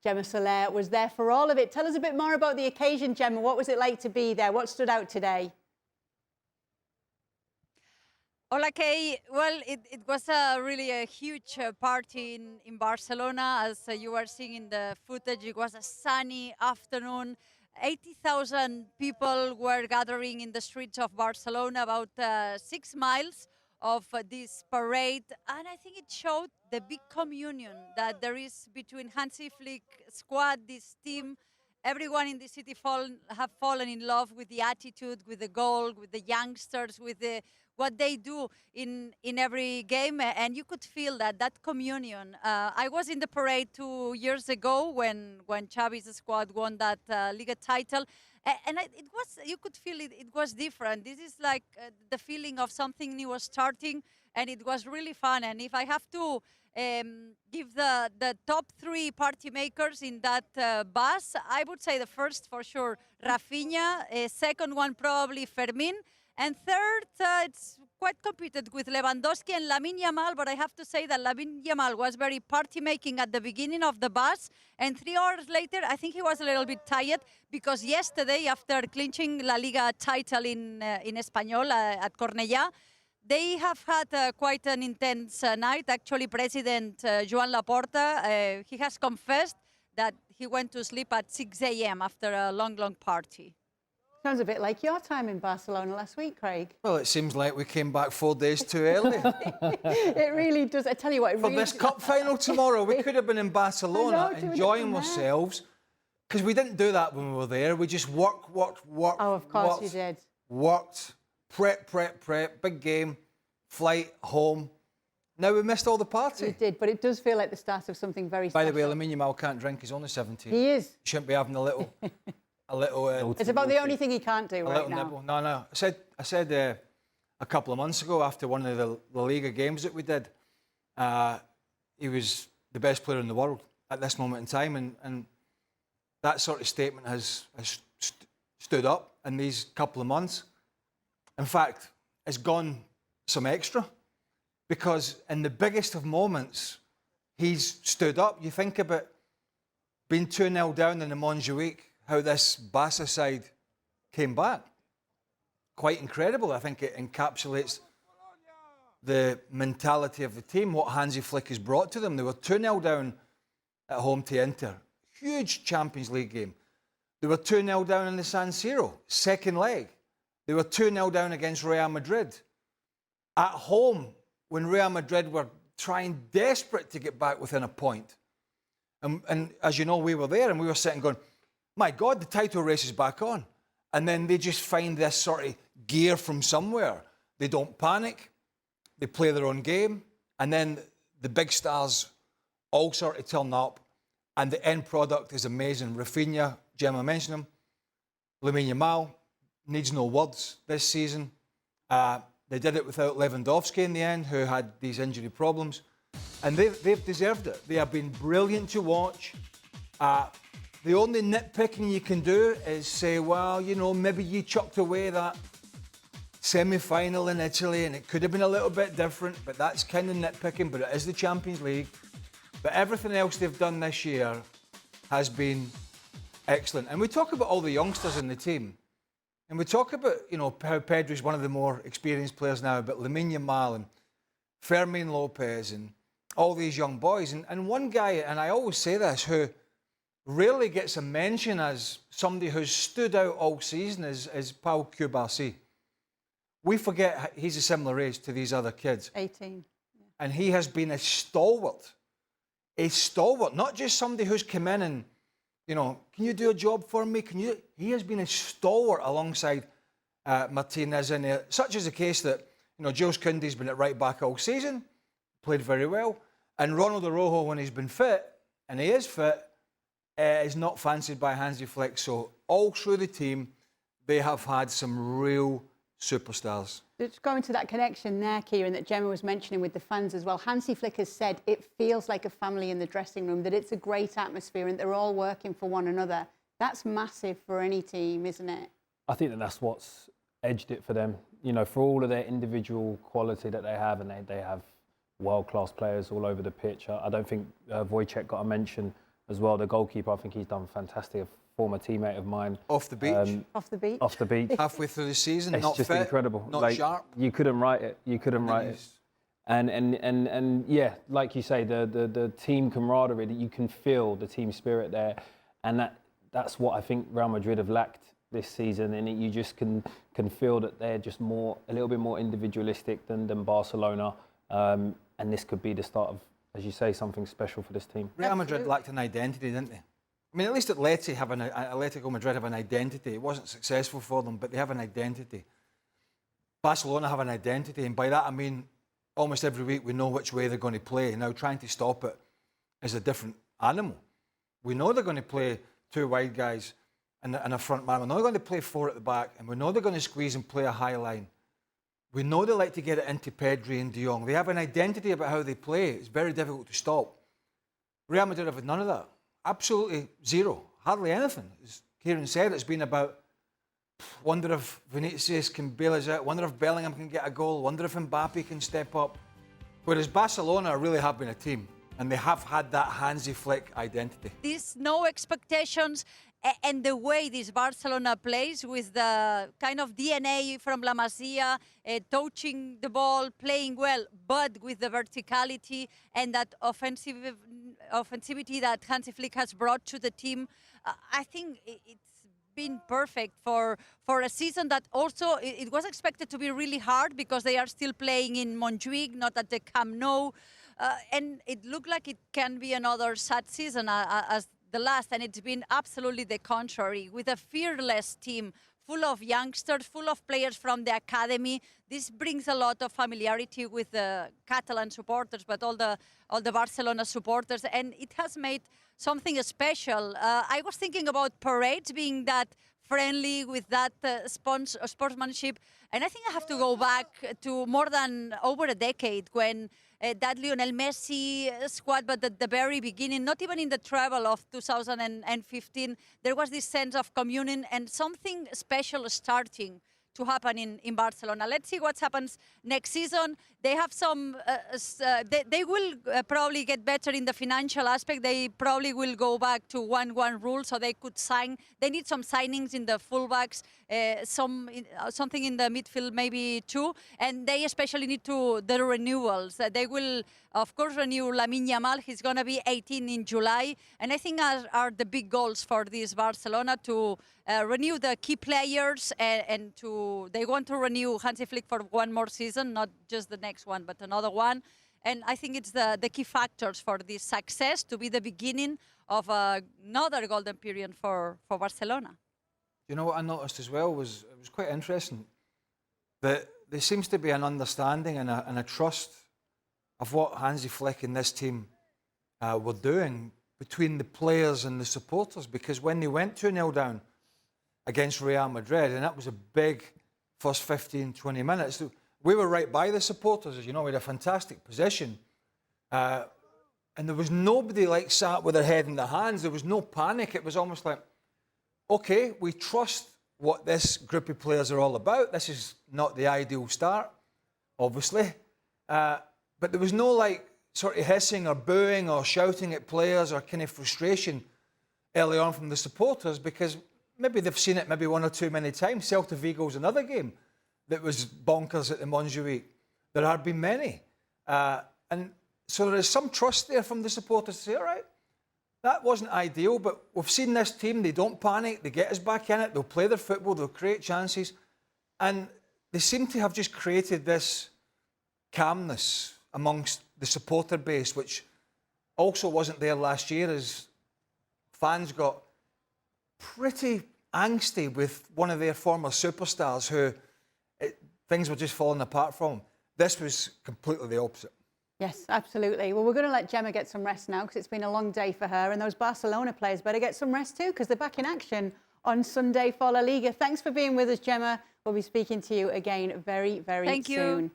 Gemma Soler was there for all of it. Tell us a bit more about the occasion, Gemma. What was it like to be there? What stood out today? Hola, Kay. Well, it was really a huge party in Barcelona. As you were seeing in the footage, it was a sunny afternoon. 80,000 people were gathering in the streets of Barcelona, about 6 miles of this parade. And I think it showed the big communion that there is between Hansi Flick squad, this team. Everyone in the city have fallen in love with the attitude, with the goal, with the youngsters, with what they do in every game. And you could feel that communion. I was in the parade 2 years ago when Xavi's squad won that Liga title. And it was, you could feel it was different. This is like the feeling of something new was starting, and it was really fun. And if I have to give the top 3 party makers in that bus, I would say the first for sure, Rafinha, second one probably Fermin, and third it's quite competed with Lewandowski and Lamine Yamal, but I have to say that Lamine Yamal was very party making at the beginning of the bus, and 3 hours later I think he was a little bit tired, because yesterday after clinching La Liga title in Espanyol at Cornellà, they have had quite an intense night. Actually, President Joan Laporta, he has confessed that he went to sleep at 6 a.m. after a long, long party. Sounds a bit like your time in Barcelona last week, Craig. Well, it seems like we came back 4 days too early. It really does. I tell you what, it For really this cup final tomorrow, we could have been in Barcelona enjoying ourselves, because we didn't do that when we were there. We just worked. Oh, of course you did. Worked, prep, big game, flight, home. Now we missed all the party. We did, but it does feel like the start of something very special. By the way, Lamine Yamal can't drink. He's only 17. He is. He shouldn't be having a little... It's about the only thing he can't do right now. Nibble. No. I said a couple of months ago after one of the LALIGA games that we did, he was the best player in the world at this moment in time, and that sort of statement has stood up in these couple of months. In fact, it's gone some extra, because in the biggest of moments, he's stood up. You think about being 2-0 down in the Montjuic, how this Barca side came back. Quite incredible. I think it encapsulates the mentality of the team, what Hansi Flick has brought to them. They were 2-0 down at home to Inter. Huge Champions League game. They were 2-0 down in the San Siro, second leg. They were 2-0 down against Real Madrid. At home, when Real Madrid were trying desperate to get back within a point. And as you know, we were there and we were sitting going, my God, the title race is back on. And then they just find this sort of gear from somewhere. They don't panic. They play their own game. And then the big stars all sort of turn up. And the end product is amazing. Rafinha, Gemma mentioned him. Lamine Yamal needs no words this season. They did it without Lewandowski in the end, who had these injury problems. And they've deserved it. They have been brilliant to watch. The only nitpicking you can do is say, well, you know, maybe you chucked away that semi-final in Italy and it could have been a little bit different, but that's kind of nitpicking, but it is the Champions League. But everything else they've done this year has been excellent. And we talk about all the youngsters in the team. And we talk about, you know, how Pedri's one of the more experienced players now, but Lamine Yamal and Fermin Lopez and all these young boys. And one guy, and I always say this, who rarely gets a mention as somebody who's stood out all season is Paul Cubarsí. We forget he's a similar age to these other kids. 18. Yeah. And he has been a stalwart, not just somebody who's come in and, you know, can you do a job for me? He has been a stalwart alongside Martinez in there, such is the case that, you know, Jules Koundé's been at right back all season, played very well, and Ronald Araujo, when he's been fit, and he is fit, is not fancied by Hansi Flick. So all through the team, they have had some real superstars. Just going to that connection there, Kieran, that Gemma was mentioning with the fans as well. Hansi Flick has said it feels like a family in the dressing room, that it's a great atmosphere and they're all working for one another. That's massive for any team, isn't it? I think that's what's edged it for them. You know, for all of their individual quality that they have, and they have world-class players all over the pitch. I don't think Wojciech got a mention as well. The goalkeeper, I think he's done fantastic. A former teammate of mine. Off the beach. Off the beach. Off the beach. Halfway through the season, It's not just fit, incredible. not Like, sharp. You couldn't write it. You couldn't write it. And yeah, like you say, the team camaraderie, that you can feel the team spirit there, and that's what I think Real Madrid have lacked this season. And you just can feel that they're just a little bit more individualistic than Barcelona, and this could be the start of, as you say, something special for this team. Real Madrid lacked an identity, didn't they? I mean, at least Atletico Madrid have an identity. It wasn't successful for them, but they have an identity. Barcelona have an identity, and by that I mean almost every week we know which way they're going to play. Now, trying to stop it is a different animal. We know they're going to play two wide guys and a front man. We know they're going to play four at the back, and we know they're going to squeeze and play a high line. We know they like to get it into Pedri and De Jong. They have an identity about how they play. It's very difficult to stop. Real Madrid have had none of that. Absolutely zero. Hardly anything. As Kieran said, it's been about, wonder if Vinicius can bail us out, wonder if Bellingham can get a goal, wonder if Mbappe can step up. Whereas Barcelona really have been a team, and they have had that Hansi Flick identity. These no expectations, and the way this Barcelona plays with the kind of DNA from La Masia, touching the ball, playing well, but with the verticality and that offensivity that Hansi Flick has brought to the team, I think it's been perfect for a season that also it was expected to be really hard because they are still playing in Montjuic, not at the Camp Nou, and it looked like it can be another sad season as the last, and it's been absolutely the contrary, with a fearless team full of youngsters, full of players from the academy. This brings a lot of familiarity with the Catalan supporters, but all the Barcelona supporters, and it has made something special. I was thinking about parades being that friendly with that sportsmanship, and I think I have to go back to more than over a decade when that Lionel Messi squad, but at the very beginning, not even in the treble of 2015, there was this sense of communion and something special starting to happen in Barcelona. Let's see what happens next season. They have some, they will probably get better in the financial aspect. They probably will go back to 1-1 rule, so they could sign. They need some signings in the fullbacks, something in the midfield maybe too. And they especially need the renewals. They will, of course, renew Lamine Yamal. He's going to be 18 in July. And I think are the big goals for this Barcelona to renew the key players and they want to renew Hansi Flick for one more season, not just the next one, but another one. And I think it's the key factors for this success to be the beginning of another golden period for Barcelona. You know what I noticed as well it was quite interesting that there seems to be an understanding and a trust of what Hansi Flick and this team were doing between the players and the supporters, because when they went 2-0 down against Real Madrid, and that was a big first 15, 20 minutes, we were right by the supporters, as you know. We had a fantastic position, and there was nobody like sat with their head in their hands. There was no panic. It was almost like, okay, we trust what this group of players are all about. This is not the ideal start, obviously, but there was no like sort of hissing or booing or shouting at players or kind of frustration early on from the supporters, because maybe they've seen it maybe one or two many times. Celta Vigo's another game that was bonkers at the Montjuic. There have been many. And so there is some trust there from the supporters to say, all right, that wasn't ideal, but we've seen this team. They don't panic. They get us back in it. They'll play their football. They'll create chances. And they seem to have just created this calmness amongst the supporter base, which also wasn't there last year, as fans got pretty angsty with one of their former superstars who things were just falling apart from. This was completely the opposite. Yes, absolutely. Well, we're going to let Gemma get some rest now because it's been a long day for her, and those Barcelona players better get some rest too because they're back in action on Sunday for La Liga. Thanks for being with us, Gemma. We'll be speaking to you again very, very soon. Thank you.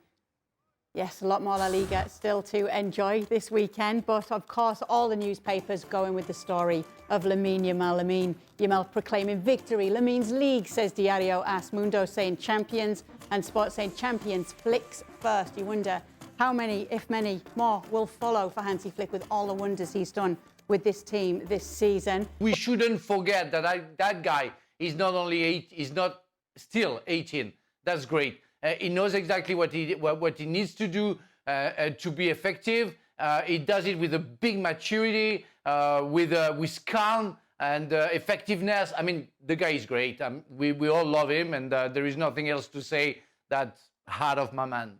Yes, a lot more La Liga still to enjoy this weekend, but of course all the newspapers going with the story of Lamine Yamal. Lamine Yamal proclaiming victory. Lamine's league, says Diario AS. Mundo saying champions, and Sport saying champions flicks first. You wonder how many, if many, more will follow for Hansi Flick with all the wonders he's done with this team this season. We shouldn't forget that that guy is not only he's not still 18. That's great. He knows exactly what he needs to do to be effective. He does it with a big maturity, with calm and effectiveness. I mean, the guy is great. We all love him, and there is nothing else to say. That's heart of my man.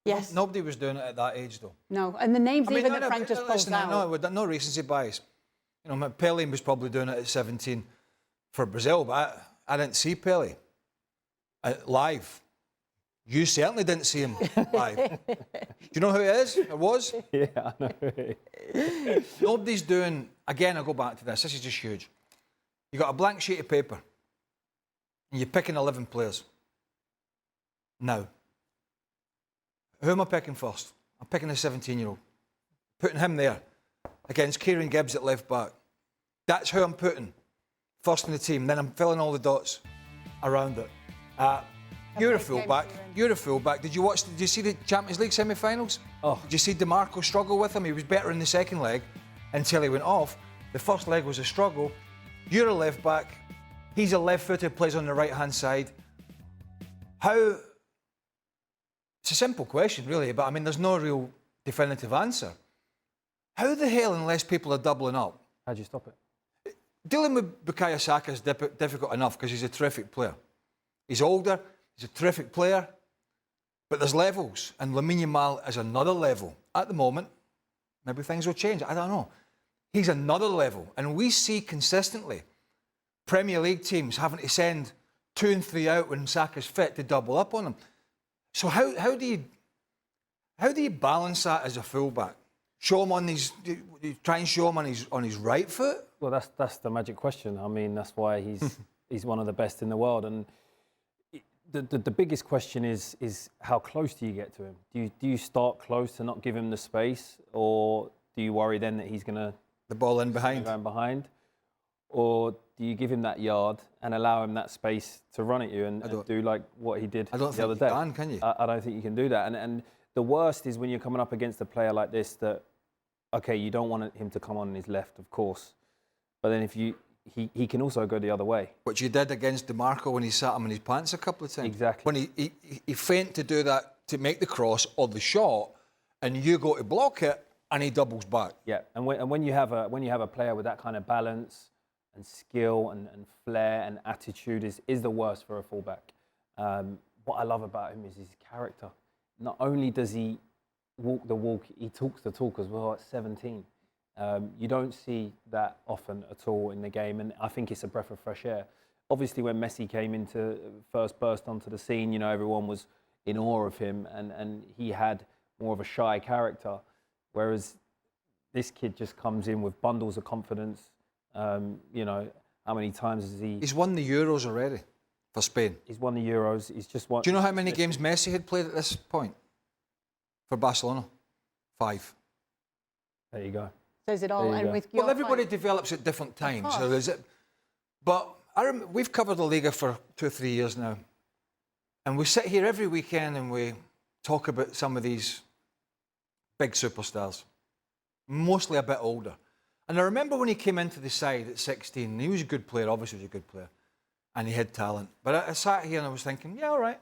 Yes. Nobody was doing it at that age, though. No, and the names even that Frank just pulled listen, out. no recency bias. You know, Pele was probably doing it at 17 for Brazil, but I didn't see Pele live. You certainly didn't see him live. Do you know who he is? Or was? Yeah, I know. Nobody's doing. Again, I go back to this. This is just huge. You got a blank sheet of paper, and you're picking 11 players. Now, who am I picking first? I'm picking a 17-year-old. Putting him there against Kieran Gibbs at left back. That's who I'm putting first in the team. Then I'm filling all the dots around it. You're a fullback. You're a fullback. Did you see the Champions League semi-finals? Oh. Did you see DeMarco struggle with him? He was better in the second leg until he went off. The first leg was a struggle. You're a left back. He's a left-footed, plays on the right-hand side. How? It's a simple question, really, but I mean, there's no real definitive answer. How the hell, unless people are doubling up? How do you stop it? Dealing with Bukayo Saka is difficult enough because he's a terrific player. He's older, he's a terrific player, but there's levels, and Lamine Yamal is another level. At the moment, maybe things will change, I don't know. He's another level, and we see consistently Premier League teams having to send 2 and 3 out when Saka's fit to double up on him. So how do you balance that as a fullback? Show him try and show him on his right foot? Well, that's the magic question. I mean, that's why he's one of the best in the world. And the biggest question is how close do you get to him? Do you start close to not give him the space, or do you worry then that he's going to the ball in behind, or do you give him that yard and allow him that space to run at you and do like what he did the other day? Can you? I don't think you can do that. And the worst is when you're coming up against a player like this that, okay, you don't want him to come on his left, of course. But then he can also go the other way. Which you did against DeMarco when he sat him in his pants a couple of times. Exactly. When he feint to do that, to make the cross or the shot, and you go to block it, and he doubles back. Yeah, and when you have a player with that kind of balance and skill and flair and attitude is the worst for a fullback. What I love about him is his character. Not only does he walk the walk, he talks the talk as well at 17. You don't see that often at all in the game, and I think it's a breath of fresh air. Obviously, when Messi came into first burst onto the scene, you know, everyone was in awe of him, and he had more of a shy character, whereas this kid just comes in with bundles of confidence. You know, how many times has he... He's won the Euros already for Spain. He's won the Euros. He's just won... Do you know how many games Messi had played at this point for Barcelona? 5. There you go. Says it all. And with well, everybody develops at different times. So is it? But we've covered the Liga for 2 or 3 years now, and we sit here every weekend and we talk about some of these big superstars, mostly a bit older. And I remember when he came into the side at 16, he was a good player, obviously he was a good player, and he had talent. But I sat here and I was thinking, yeah, all right.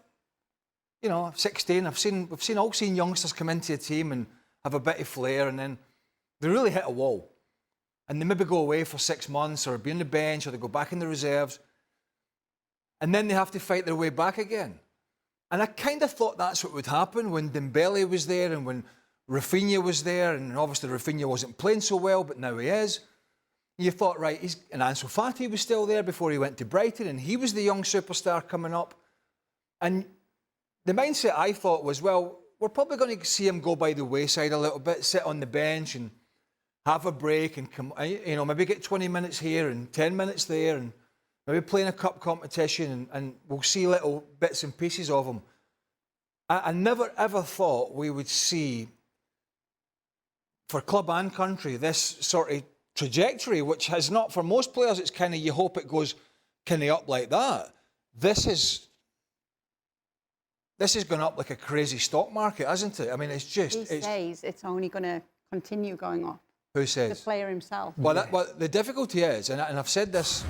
You know, 16, we've all seen youngsters come into a team and have a bit of flair, and then they really hit a wall. And they maybe go away for 6 months or be on the bench or they go back in the reserves. And then they have to fight their way back again. And I kind of thought that's what would happen when Dembele was there and when Rafinha was there. And obviously Rafinha wasn't playing so well, but now he is. And you thought, right, and Ansu Fati was still there before he went to Brighton, and he was the young superstar coming up. And the mindset I thought was, well, we're probably going to see him go by the wayside a little bit, sit on the bench and have a break and come, you know, maybe get 20 minutes here and 10 minutes there and maybe play in a cup competition and we'll see little bits and pieces of him. I never ever thought we would see, for club and country, this sort of trajectory, which has not, for most players, it's kind of, you hope it goes kind of up like that. This has gone up like a crazy stock market, hasn't it? I mean, it's just... He says it's only going to continue going up. Who the says? player himself. Well, the difficulty is, and I've said this,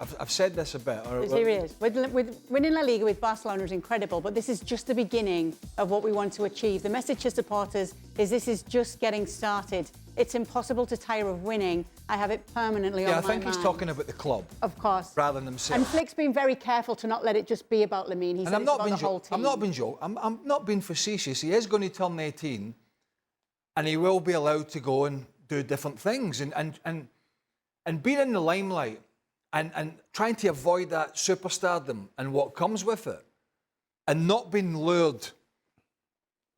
I've said this a bit. Here he is. With winning La Liga with Barcelona is incredible, but this is just the beginning of what we want to achieve. The message to supporters is this is just getting started. It's impossible to tire of winning. I have it permanently on my mind. Yeah, I think he's talking about the club. Of course. Rather than himself. And Flick's been very careful to not let it just be about Lamine. He said it's about the whole team. I'm not being facetious. He is going to turn 18 and he will be allowed to go and do different things. And being in the limelight and trying to avoid that superstardom and what comes with it, and not being lured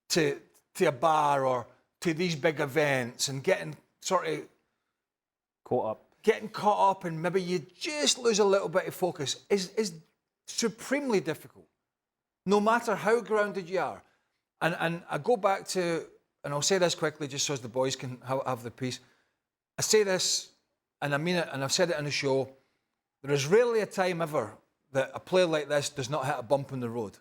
to a bar or to these big events and getting sort of caught up and maybe you just lose a little bit of focus is supremely difficult, no matter how grounded you are. And I go back to, and I'll say this quickly just so as the boys can have the piece. I say this, and I mean it, and I've said it in the show, there is rarely a time ever that a player like this does not hit a bump in the road.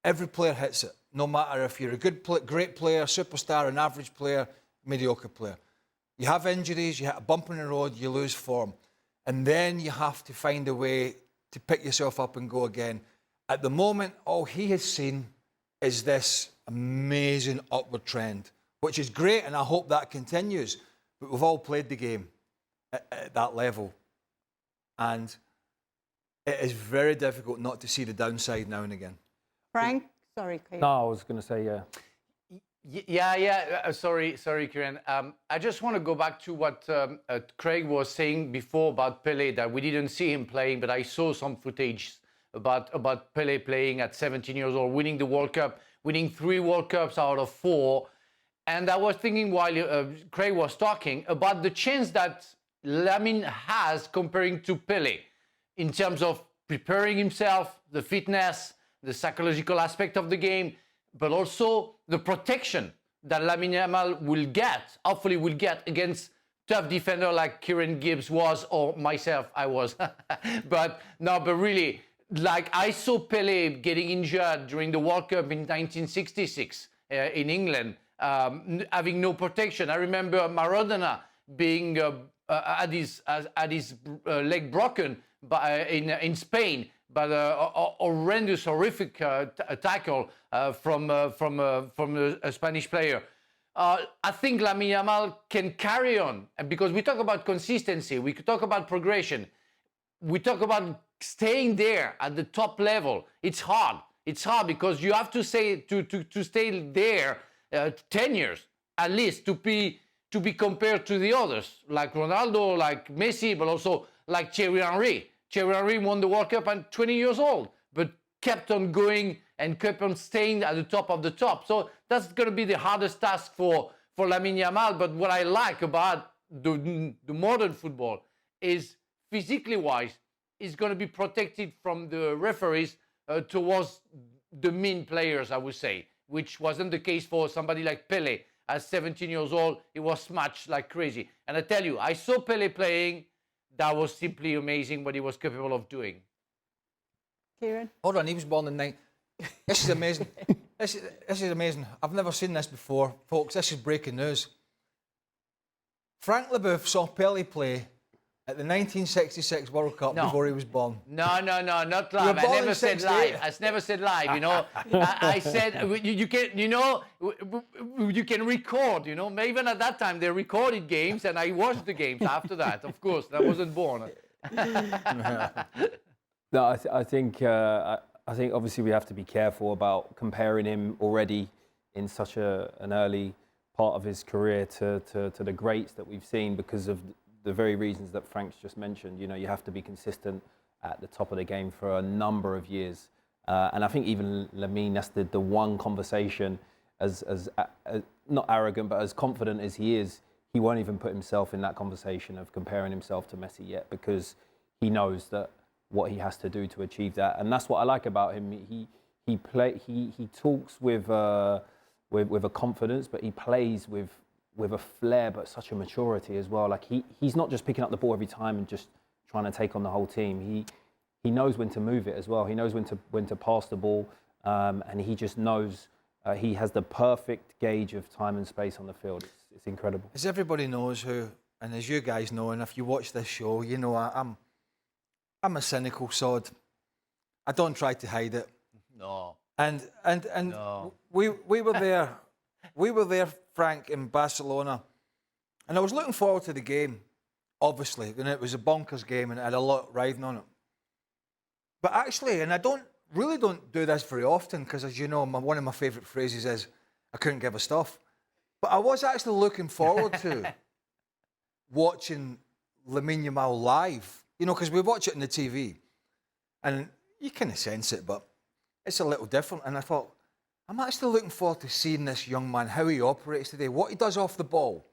Every player hits it, no matter if you're a great player, superstar, an average player, mediocre player. You have injuries, you hit a bump in the road, you lose form. And then you have to find a way to pick yourself up and go again. At the moment, all he has seen is this amazing upward trend, which is great, and I hope that continues. But we've all played the game at that level. And it is very difficult not to see the downside now and again. Frank? Sorry, Cleve. No, I was going to say, Sorry, Kieran. I just want to go back to what Craig was saying before about Pele, that we didn't see him playing, but I saw some footage about Pele playing at 17 years old, winning the World Cup, winning 3 World Cups out of 4. And I was thinking while Craig was talking about the chance that Lamine has comparing to Pele in terms of preparing himself, the fitness, the psychological aspect of the game, but also the protection that Lamine Yamal will get, hopefully will get against tough defender like Kieran Gibbs was, or myself, I was. but really, like I saw Pele getting injured during the World Cup in 1966 in England, having no protection. I remember Maradona being had his leg broken in Spain, but a horrendous, horrific tackle from a Spanish player. I think Lamine Yamal can carry on, because we talk about consistency, we talk about progression, we talk about staying there at the top level. It's hard. It's hard because you have to stay there 10 years at least to be compared to the others, like Ronaldo, like Messi, but also like Thierry Henry. Thierry Henry won the World Cup at 20 years old, but kept on going and kept on staying at the top of the top. So that's going to be the hardest task for Lamine Yamal. But what I like about the modern football is, physically wise, is going to be protected from the referees towards the mean players, I would say, which wasn't the case for somebody like Pele. At 17 years old, he was smashed like crazy. And I tell you, I saw Pele playing. That was simply amazing what he was capable of doing. Kieran? Hold on, he was born in 9. This is amazing. This is amazing. I've never seen this before, folks. This is breaking news. Frank Leboeuf saw Pele play at the 1966 World Cup before he was born. No, not live. I never said live. I never said live, you know. I said you can record, you know. Even at that time, they recorded games, and I watched the games after that. Of course, I wasn't born. No, I think obviously we have to be careful about comparing him already in such an early part of his career to the greats that we've seen, because of the very reasons that Frank's just mentioned. You know, you have to be consistent at the top of the game for a number of years. And I think even Lamine, that's the one conversation, as not arrogant, but as confident as he is, he won't even put himself in that conversation of comparing himself to Messi yet, because he knows that what he has to do to achieve that. And that's what I like about him. He talks with a confidence, but he plays with a flair, but such a maturity as well. Like he's not just picking up the ball every time and just trying to take on the whole team. He knows when to move it as well. He knows when to pass the ball, and he just knows he has the perfect gauge of time and space on the field. it's incredible. As everybody knows who, and as you guys know, and if you watch this show, you know I'm a cynical sod. I don't try to hide it. No. And No. we were there, Frank, in Barcelona, and I was looking forward to the game, obviously, and it was a bonkers game, and it had a lot riding on it. But actually, and I don't do this very often, because as you know, one of my favourite phrases is, I couldn't give a stuff. But I was actually looking forward to watching Lamine Yamal live, you know, because we watch it on the TV, and you kind of sense it, but it's a little different. And I thought, I'm actually looking forward to seeing this young man, how he operates today, what he does off the ball,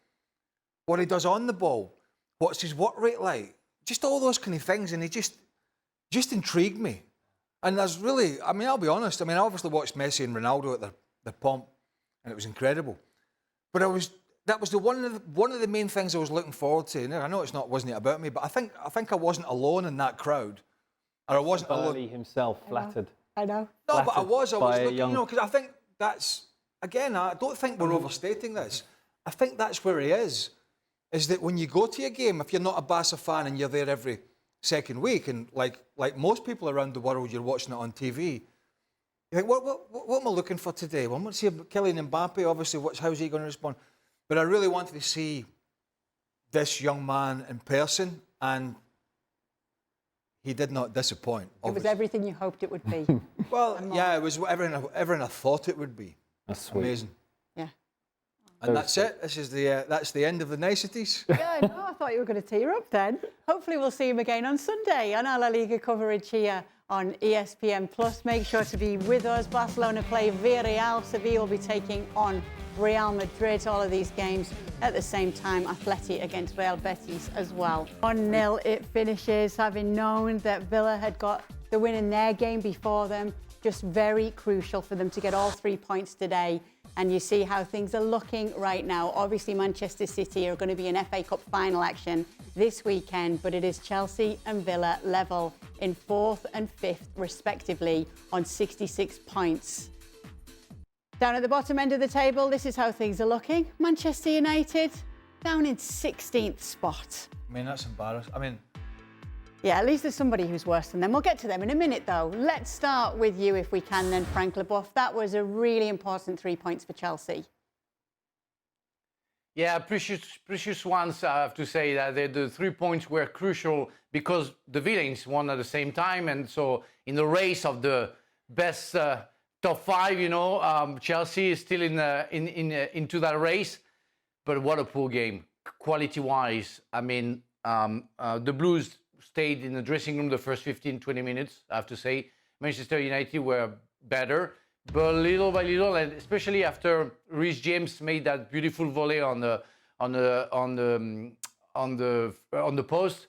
what he does on the ball, what's his work rate like, just all those kind of things. And he just intrigued me. And there's really, I mean, I'll be honest, I mean, I obviously watched Messi and Ronaldo at the pomp, and it was incredible. But that was one of the main things I was looking forward to. And I know wasn't it about me, but I think I wasn't alone in that crowd. Or I wasn't alone. Barley himself flattered. I know. No, but I was looking, young... you know, because I think that's, again, I don't think we're overstating this. I think that's where he is that when you go to a game, if you're not a Barca fan and you're there every second week, and like most people around the world, you're watching it on TV, you think, what am I looking for today? Well, I want to see Kylian Mbappe, obviously, how's he going to respond? But I really wanted to see this young man in person, and he did not disappoint. It was everything you hoped it would be. Well, yeah, it was everything I thought it would be. That's sweet. Amazing. Yeah. And that's it. This is that's the end of the niceties. Yeah, no, I thought you were going to tear up then. Hopefully we'll see him again on Sunday on our La Liga coverage here on ESPN+. Make sure to be with us. Barcelona play Villarreal. Sevilla will be taking on Real Madrid. All of these games at the same time. Atleti against Real Betis as well. 1-0 it finishes, having known that Villa had got the win in their game before them. Just very crucial for them to get all 3 points today. And you see how things are looking right now. Obviously, Manchester City are going to be in FA Cup final action this weekend, but it is Chelsea and Villa level in 4th and 5th, respectively, on 66 points. Down at the bottom end of the table, this is how things are looking. Manchester United down in 16th spot. I mean, that's embarrassing. I mean, yeah, at least there's somebody who's worse than them. We'll get to them in a minute, though. Let's start with you, if we can, then, Frank Leboeuf. That was a really important 3 points for Chelsea. Yeah, precious ones, I have to say. That the 3 points were crucial because the villains won at the same time. And so in the race of the best top 5, you know, Chelsea is still into that race. But what a poor game, quality-wise. I mean, the Blues stayed in the dressing room the first 15-20 minutes, I have to say. Manchester United were better, but little by little, and especially after Reece James made that beautiful volley on the post,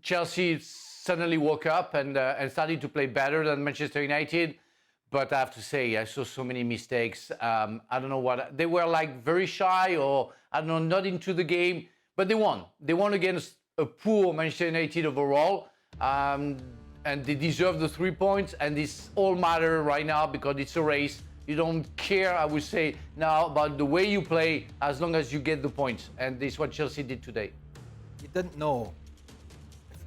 Chelsea suddenly woke up and started to play better than Manchester United. But I have to say, I saw so many mistakes. I don't know what they were, like very shy, or I don't know, not into the game. But they won. They won against a poor Manchester United overall, and they deserve the 3 points, and this all matter right now because it's a race. You don't care, I would say, now about the way you play as long as you get the points, and this is what Chelsea did today. you didn't know.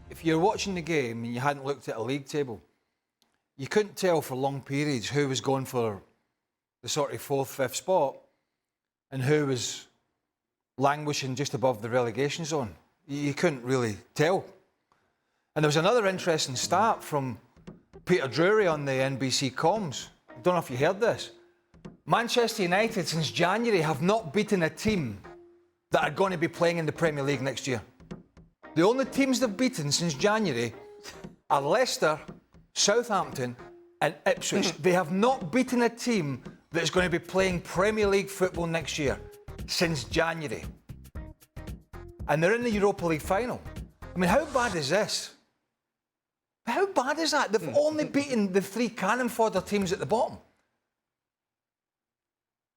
If you're watching the game and you hadn't looked at a league table, you couldn't tell for long periods who was going for the sort of 4th, 5th spot and who was languishing just above the relegation zone. You couldn't really tell. And there was another interesting stat from Peter Drury on the NBC comms. I don't know if you heard this. Manchester United, since January, have not beaten a team that are going to be playing in the Premier League next year. The only teams they've beaten since January are Leicester, Southampton and Ipswich. They have not beaten a team that's going to be playing Premier League football next year since January. And they're in the Europa League final. I mean, how bad is this? How bad is that? They've only beaten the 3 cannon fodder teams at the bottom.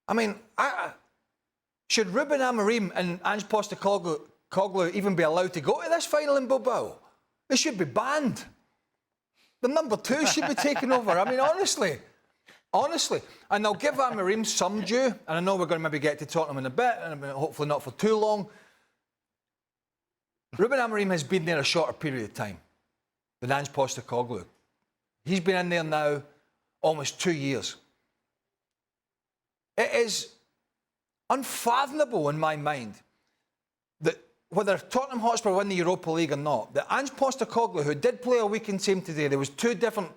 I mean, should Ruben Amorim and Ange Postecoglou even be allowed to go to this final in Bilbao? They should be banned. The number 2 should be taken over. I mean, honestly. Honestly. And I'll give Amorim some due, and I know we're going to maybe get to Tottenham in a bit, and hopefully not for too long. Ruben Amorim has been there a shorter period of time than Ange Postecoglou. He's been in there now almost 2 years. It is unfathomable in my mind that whether Tottenham Hotspur win the Europa League or not, that Ange Postecoglou, who did play a weekend team today, there was two different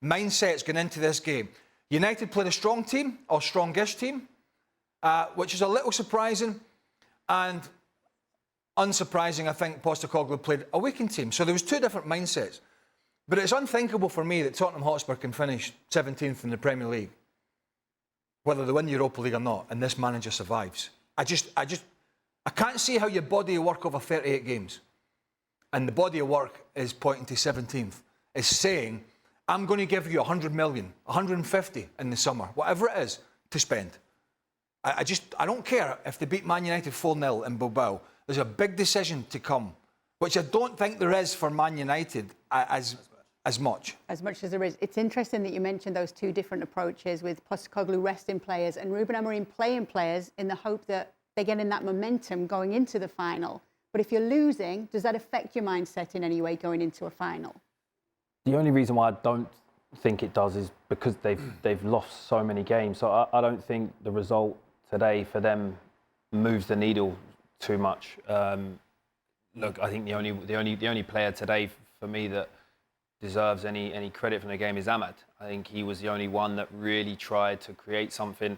mindsets going into this game. United played a strong team, or strongish team, which is a little surprising, and unsurprising, I think Postecoglou played a weekend team. So there was two different mindsets. But it's unthinkable for me that Tottenham Hotspur can finish 17th in the Premier League, whether they win the Europa League or not, and this manager survives. I can't see how your body of work over 38 games, and the body of work is pointing to 17th, is saying, I'm going to give you 100 million, 150 in the summer, whatever it is, to spend. I don't care if they beat Man United 4-0 in Bilbao. There's a big decision to come, which I don't think there is for Man United as much. As much as there is. It's interesting that you mentioned those two different approaches, with Postecoglou resting players and Ruben Amorim playing players in the hope that they're getting that momentum going into the final. But if you're losing, does that affect your mindset in any way going into a final? The only reason why I don't think it does is because they've lost so many games. So I don't think the result today for them moves the needle too much. Look, I think the only player today for me that deserves any credit from the game is Ahmad. I think he was the only one that really tried to create something.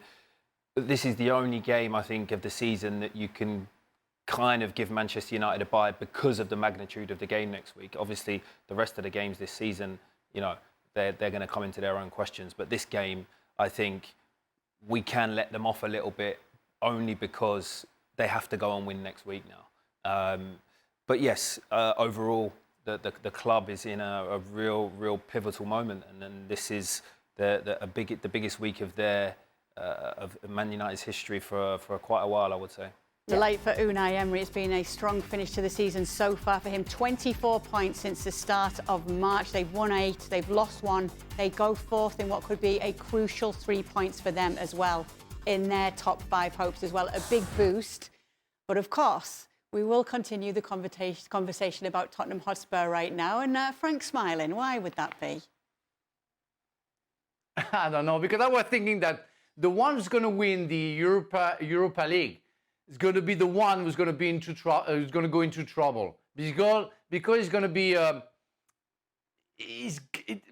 But this is the only game, I think, of the season that you can kind of give Manchester United a bye because of the magnitude of the game next week. Obviously, the rest of the games this season, you know, they're going to come into their own questions. But this game, I think we can let them off a little bit only because they have to go and win next week now. But yes, overall, the club is in a real pivotal moment, and then this is the biggest week of of Man United's history for quite a while, I would say. Delight for Unai Emery. It's been a strong finish to the season so far for him. 24 points since the start of March. They've won 8, they've lost 1. They go fourth in what could be a crucial 3 points for them as well in their top 5 hopes as well. A big boost. But of course, we will continue the conversation about Tottenham Hotspur right now. And Frank's smiling. Why would that be? I don't know, because I was thinking that the one who's going to win the Europa League is going to be the one who's going to be who's going to go into trouble, because it's going to be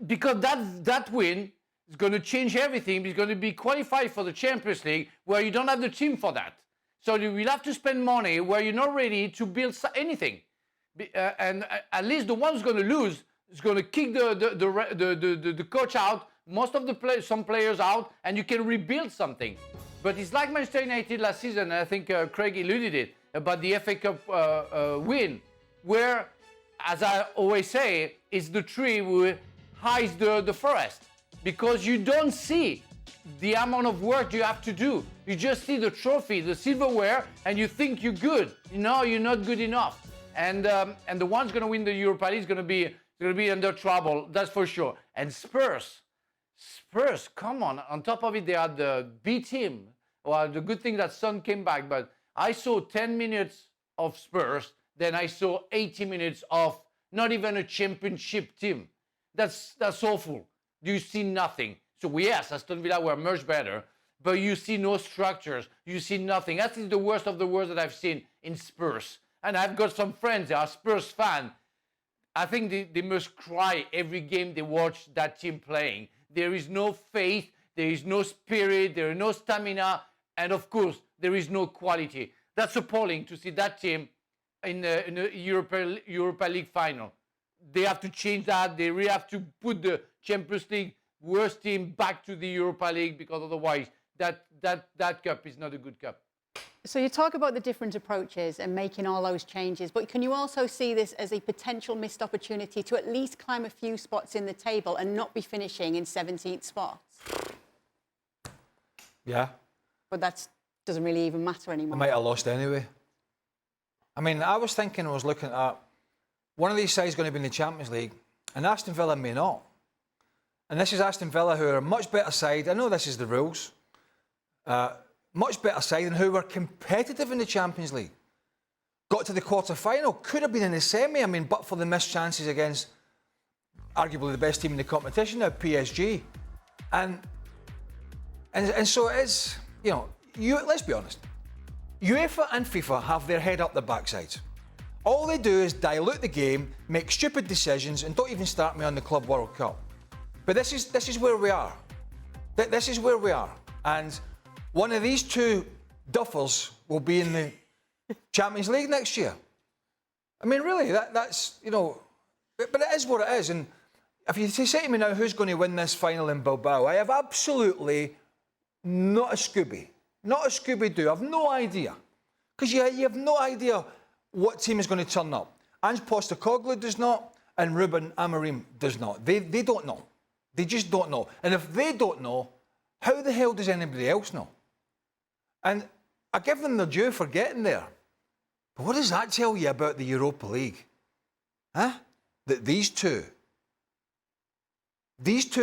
because that win is going to change everything. It's going to be qualified for the Champions League, where you don't have the team for that. So you will have to spend money where you're not ready to build anything, and at least the one who's going to lose is going to kick the coach out, some players out, and you can rebuild something. But it's like Manchester United last season, and I think Craig alluded it, about the FA Cup win, where, as I always say, it's the tree who hides the forest, because you don't see the amount of work you have to do. You just see the trophy, the silverware, and you think you're good. No, you're not good enough. And the one's going to win the Europa League is going to be under trouble, that's for sure. And Spurs, come on. On top of it, they had the B team. Well, the good thing that Son came back, but I saw 10 minutes of Spurs, then I saw 80 minutes of not even a championship team. That's awful. You see nothing. So yes, Aston Villa were much better, but you see no structures. You see nothing. That is the worst of the worst that I've seen in Spurs. And I've got some friends that are Spurs fans. I think they must cry every game they watch that team playing. There is no faith, there is no spirit, there is no stamina, and of course, there is no quality. That's appalling to see that team in the Europa League final. They have to change that. They really have to put the Champions League worst team back to the Europa League, because otherwise that cup is not a good cup. So you talk about the different approaches and making all those changes, but can you also see this as a potential missed opportunity to at least climb a few spots in the table and not be finishing in 17th spots? Yeah. But that doesn't really even matter anymore. They might have lost anyway. I mean, I was looking at one of these sides going to be in the Champions League, and Aston Villa may not. And this is Aston Villa, who are a much better side. I know this is the rules. Much better side and who were competitive in the Champions League. Got to the quarter-final, could have been in the semi, I mean, but for the missed chances against arguably the best team in the competition now, PSG. And so it is, you know, let's be honest. UEFA and FIFA have their head up their backsides. All they do is dilute the game, make stupid decisions, and don't even start me on the Club World Cup. But this is where we are. This is where we are. And one of these two duffers will be in the Champions League next year. I mean, really, that's, you know, but it is what it is. And if you say to me now, who's going to win this final in Bilbao, I have absolutely not a Scooby-Doo. I've no idea. Because you have no idea what team is going to turn up. Ange Postecoglou does not, and Ruben Amorim does not. They don't know. They just don't know. And if they don't know, how the hell does anybody else know? And I give them their due for getting there. But what does that tell you about the Europa League? Huh? That these two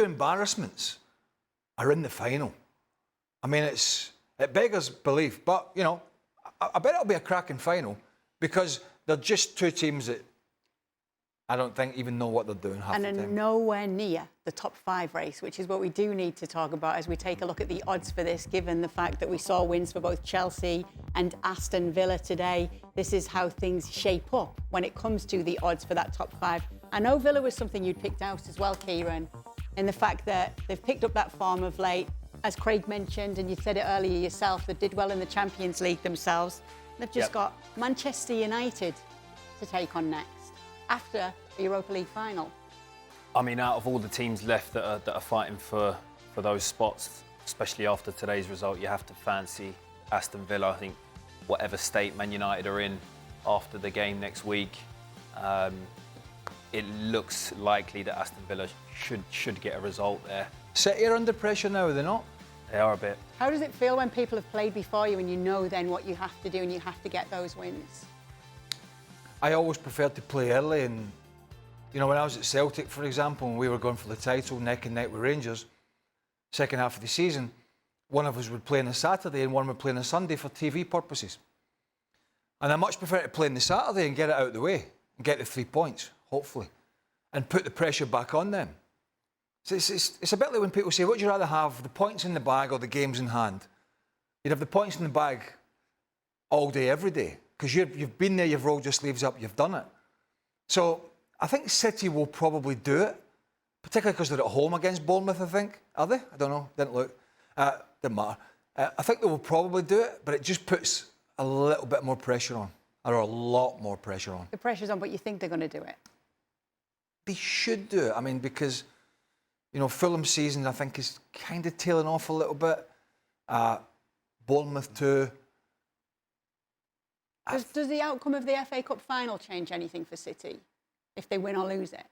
embarrassments are in the final. I mean, it beggars belief. But, you know, I bet it'll be a cracking final because they're just two teams that I don't think even know what they're doing half the time. And nowhere near the top 5 race, which is what we do need to talk about as we take a look at the odds for this, given the fact that we saw wins for both Chelsea and Aston Villa today. This is how things shape up when it comes to the odds for that top 5. I know Villa was something you'd picked out as well, Kieran, in the fact that they've picked up that form of late. As Craig mentioned, and you said it earlier yourself, they did well in the Champions League themselves. They've just got Manchester United to take on next after the Europa League final. I mean, out of all the teams left that are fighting for those spots, especially after today's result, you have to fancy Aston Villa. I think whatever state Man United are in after the game next week, it looks likely that Aston Villa should get a result there. City are under pressure now, are they not? They are a bit. How does it feel when people have played before you and you know then what you have to do and you have to get those wins? I always preferred to play early, and you know, when I was at Celtic, for example, and we were going for the title neck and neck with Rangers, second half of the season, one of us would play on a Saturday and one would play on a Sunday for TV purposes. And I much prefer to play on the Saturday and get it out of the way and get the 3 points, hopefully, and put the pressure back on them. So it's a bit like when people say, what would you rather have, the points in the bag or the games in hand? You'd have the points in the bag all day, every day, because you've been there, you've rolled your sleeves up, you've done it. So I think City will probably do it, particularly because they're at home against Bournemouth, I think. Are they? I don't know. Didn't look. Didn't matter. I think they will probably do it, but it just puts a little bit more pressure on, or a lot more pressure on. The pressure's on, but you think they're going to do it? They should do it. I mean, because, you know, Fulham's season, I think, is kind of tailing off a little bit. Bournemouth too. Does the outcome of the FA Cup final change anything for City if they win or lose it?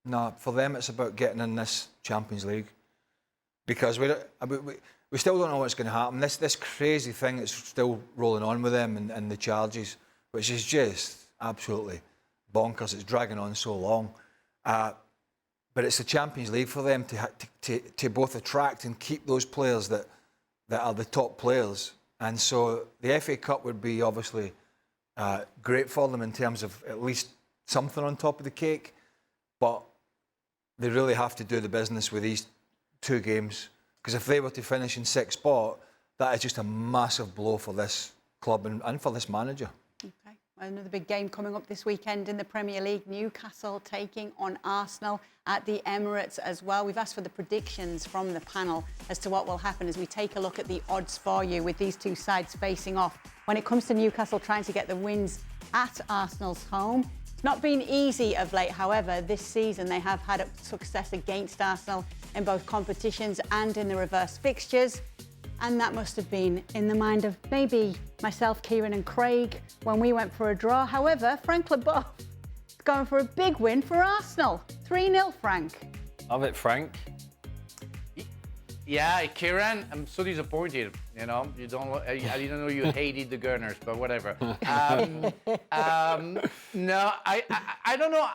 No, for them it's about getting in this Champions League, because we still don't know what's going to happen. This crazy thing that's still rolling on with them and the charges, which is just absolutely bonkers. It's dragging on so long, but it's the Champions League for them to both attract and keep those players that are the top players. And so the FA Cup would be obviously great for them in terms of at least something on top of the cake, but they really have to do the business with these 2 games, because if they were to finish in 6th spot, that is just a massive blow for this club and for this manager. Okay, another big game coming up this weekend in the Premier League. Newcastle taking on Arsenal at the Emirates as well. We've asked for the predictions from the panel as to what will happen as we take a look at the odds for you with these two sides facing off. When it comes to Newcastle trying to get the wins at Arsenal's home, it's not been easy of late. However, this season they have had success against Arsenal in both competitions and in the reverse fixtures. And that must have been in the mind of maybe myself, Kieran and Craig when we went for a draw. However, Frank Leboeuf is going for a big win for Arsenal. 3-0, Frank. Love it, Frank. Yeah, Kieran, I'm so disappointed. You know, I didn't know you hated the Gunners, but whatever. No, I don't know.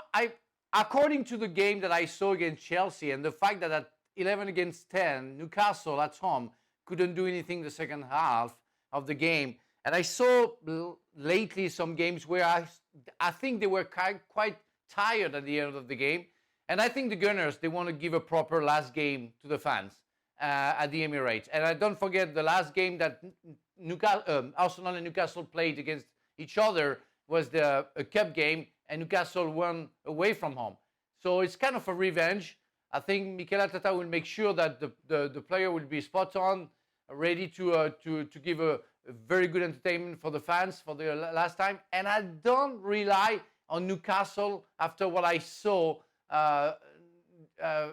according to the game that I saw against Chelsea and the fact that at 11 against 10, Newcastle at home couldn't do anything the second half of the game. And I saw lately some games where I think they were quite tired at the end of the game. And I think the Gunners, they want to give a proper last game to the fans at the Emirates. And don't forget the last game that Arsenal and Newcastle played against each other was a cup game, and Newcastle won away from home. So it's kind of a revenge. I think Mikel Arteta will make sure that the player will be spot on, ready to give a very good entertainment for the fans for the last time. And I don't rely on Newcastle after what I saw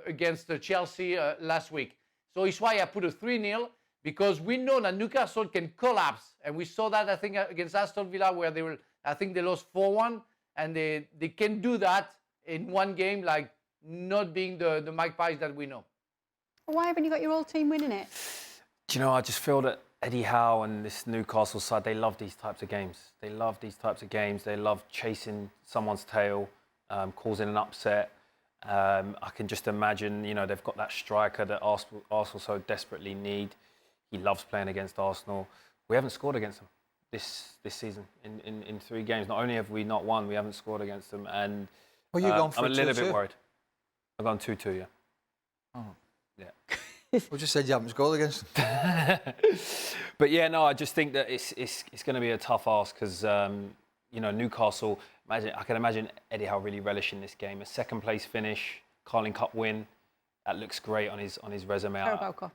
against Chelsea last week. So it's why I put a 3-0, because we know that Newcastle can collapse. And we saw that, I think, against Aston Villa, where I think they lost 4-1. And they can do that in one game, like not being the Magpies that we know. Why haven't you got your whole team winning it? Do you know, I just feel that Eddie Howe and this Newcastle side, they love these types of games. They love these types of games. They love chasing someone's tail, causing an upset. I can just imagine, you know, they've got that striker that Arsenal so desperately need. He loves playing against Arsenal. We haven't scored against them this season in 3 games. Not only have we not won, we haven't scored against them. And Well, you've gone for I'm a little 2-2. bit worried. I've gone 2-2, yeah. Oh. Yeah. We just said you haven't scored against them. But yeah, no, I just think that it's going to be a tough ask because, you know, Newcastle, I can imagine Eddie Howe really relishing this game. A second place finish, Carling Cup win, that looks great on his resume. Carabao Cup.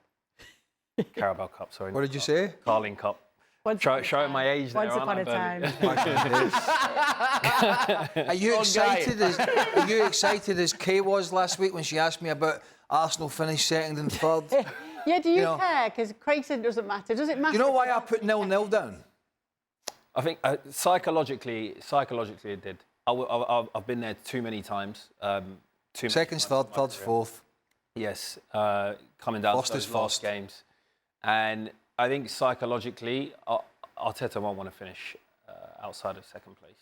Carabao Cup, sorry. What did you say? Carling Cup. Showing my age there, Once upon a time. Are you excited as Kay was last week when she asked me about Arsenal finished second and third? Yeah, do you know- care? Because Craig said it doesn't matter. Does it matter? Do you know why I put 0-0 down? I think psychologically it did. I've been there too many times. Seconds, thirds, fourth. Yes, coming down Lost to those is last first. games. And I think psychologically, Arteta won't want to finish outside of second place.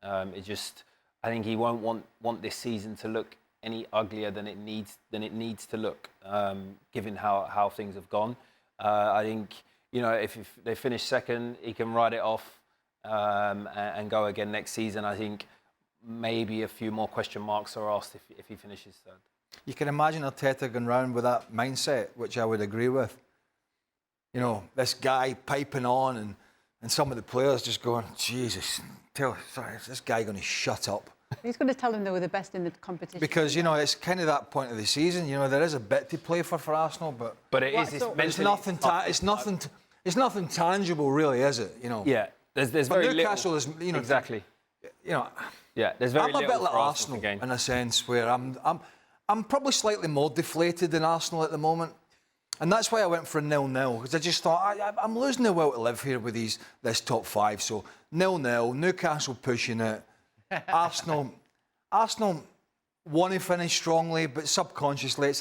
I think he won't want this season to look any uglier than it needs to look, given how things have gone. I think, you know, if they finish second, he can ride it off and go again next season. I think maybe a few more question marks are asked if he finishes third. You can imagine Arteta going round with that mindset, which I would agree with. You know, this guy piping on and some of the players just going, Jesus, is this guy going to shut up? He's going to tell them they were the best in the competition. Because, you know, it's kind of that point of the season. You know, there is a bit to play for Arsenal, but it's nothing tangible, really, is it? You know. Yeah, there's But very Newcastle little. is, you know, Exactly. You know, Yeah, there's very I'm a little bit like for Arsenal to gain. in a sense where I'm probably slightly more deflated than Arsenal at the moment. And that's why I went for a 0-0, because I just thought, I'm losing the will to live here with this top 5. So 0-0, Newcastle pushing it. Arsenal want to finish strongly, but subconsciously,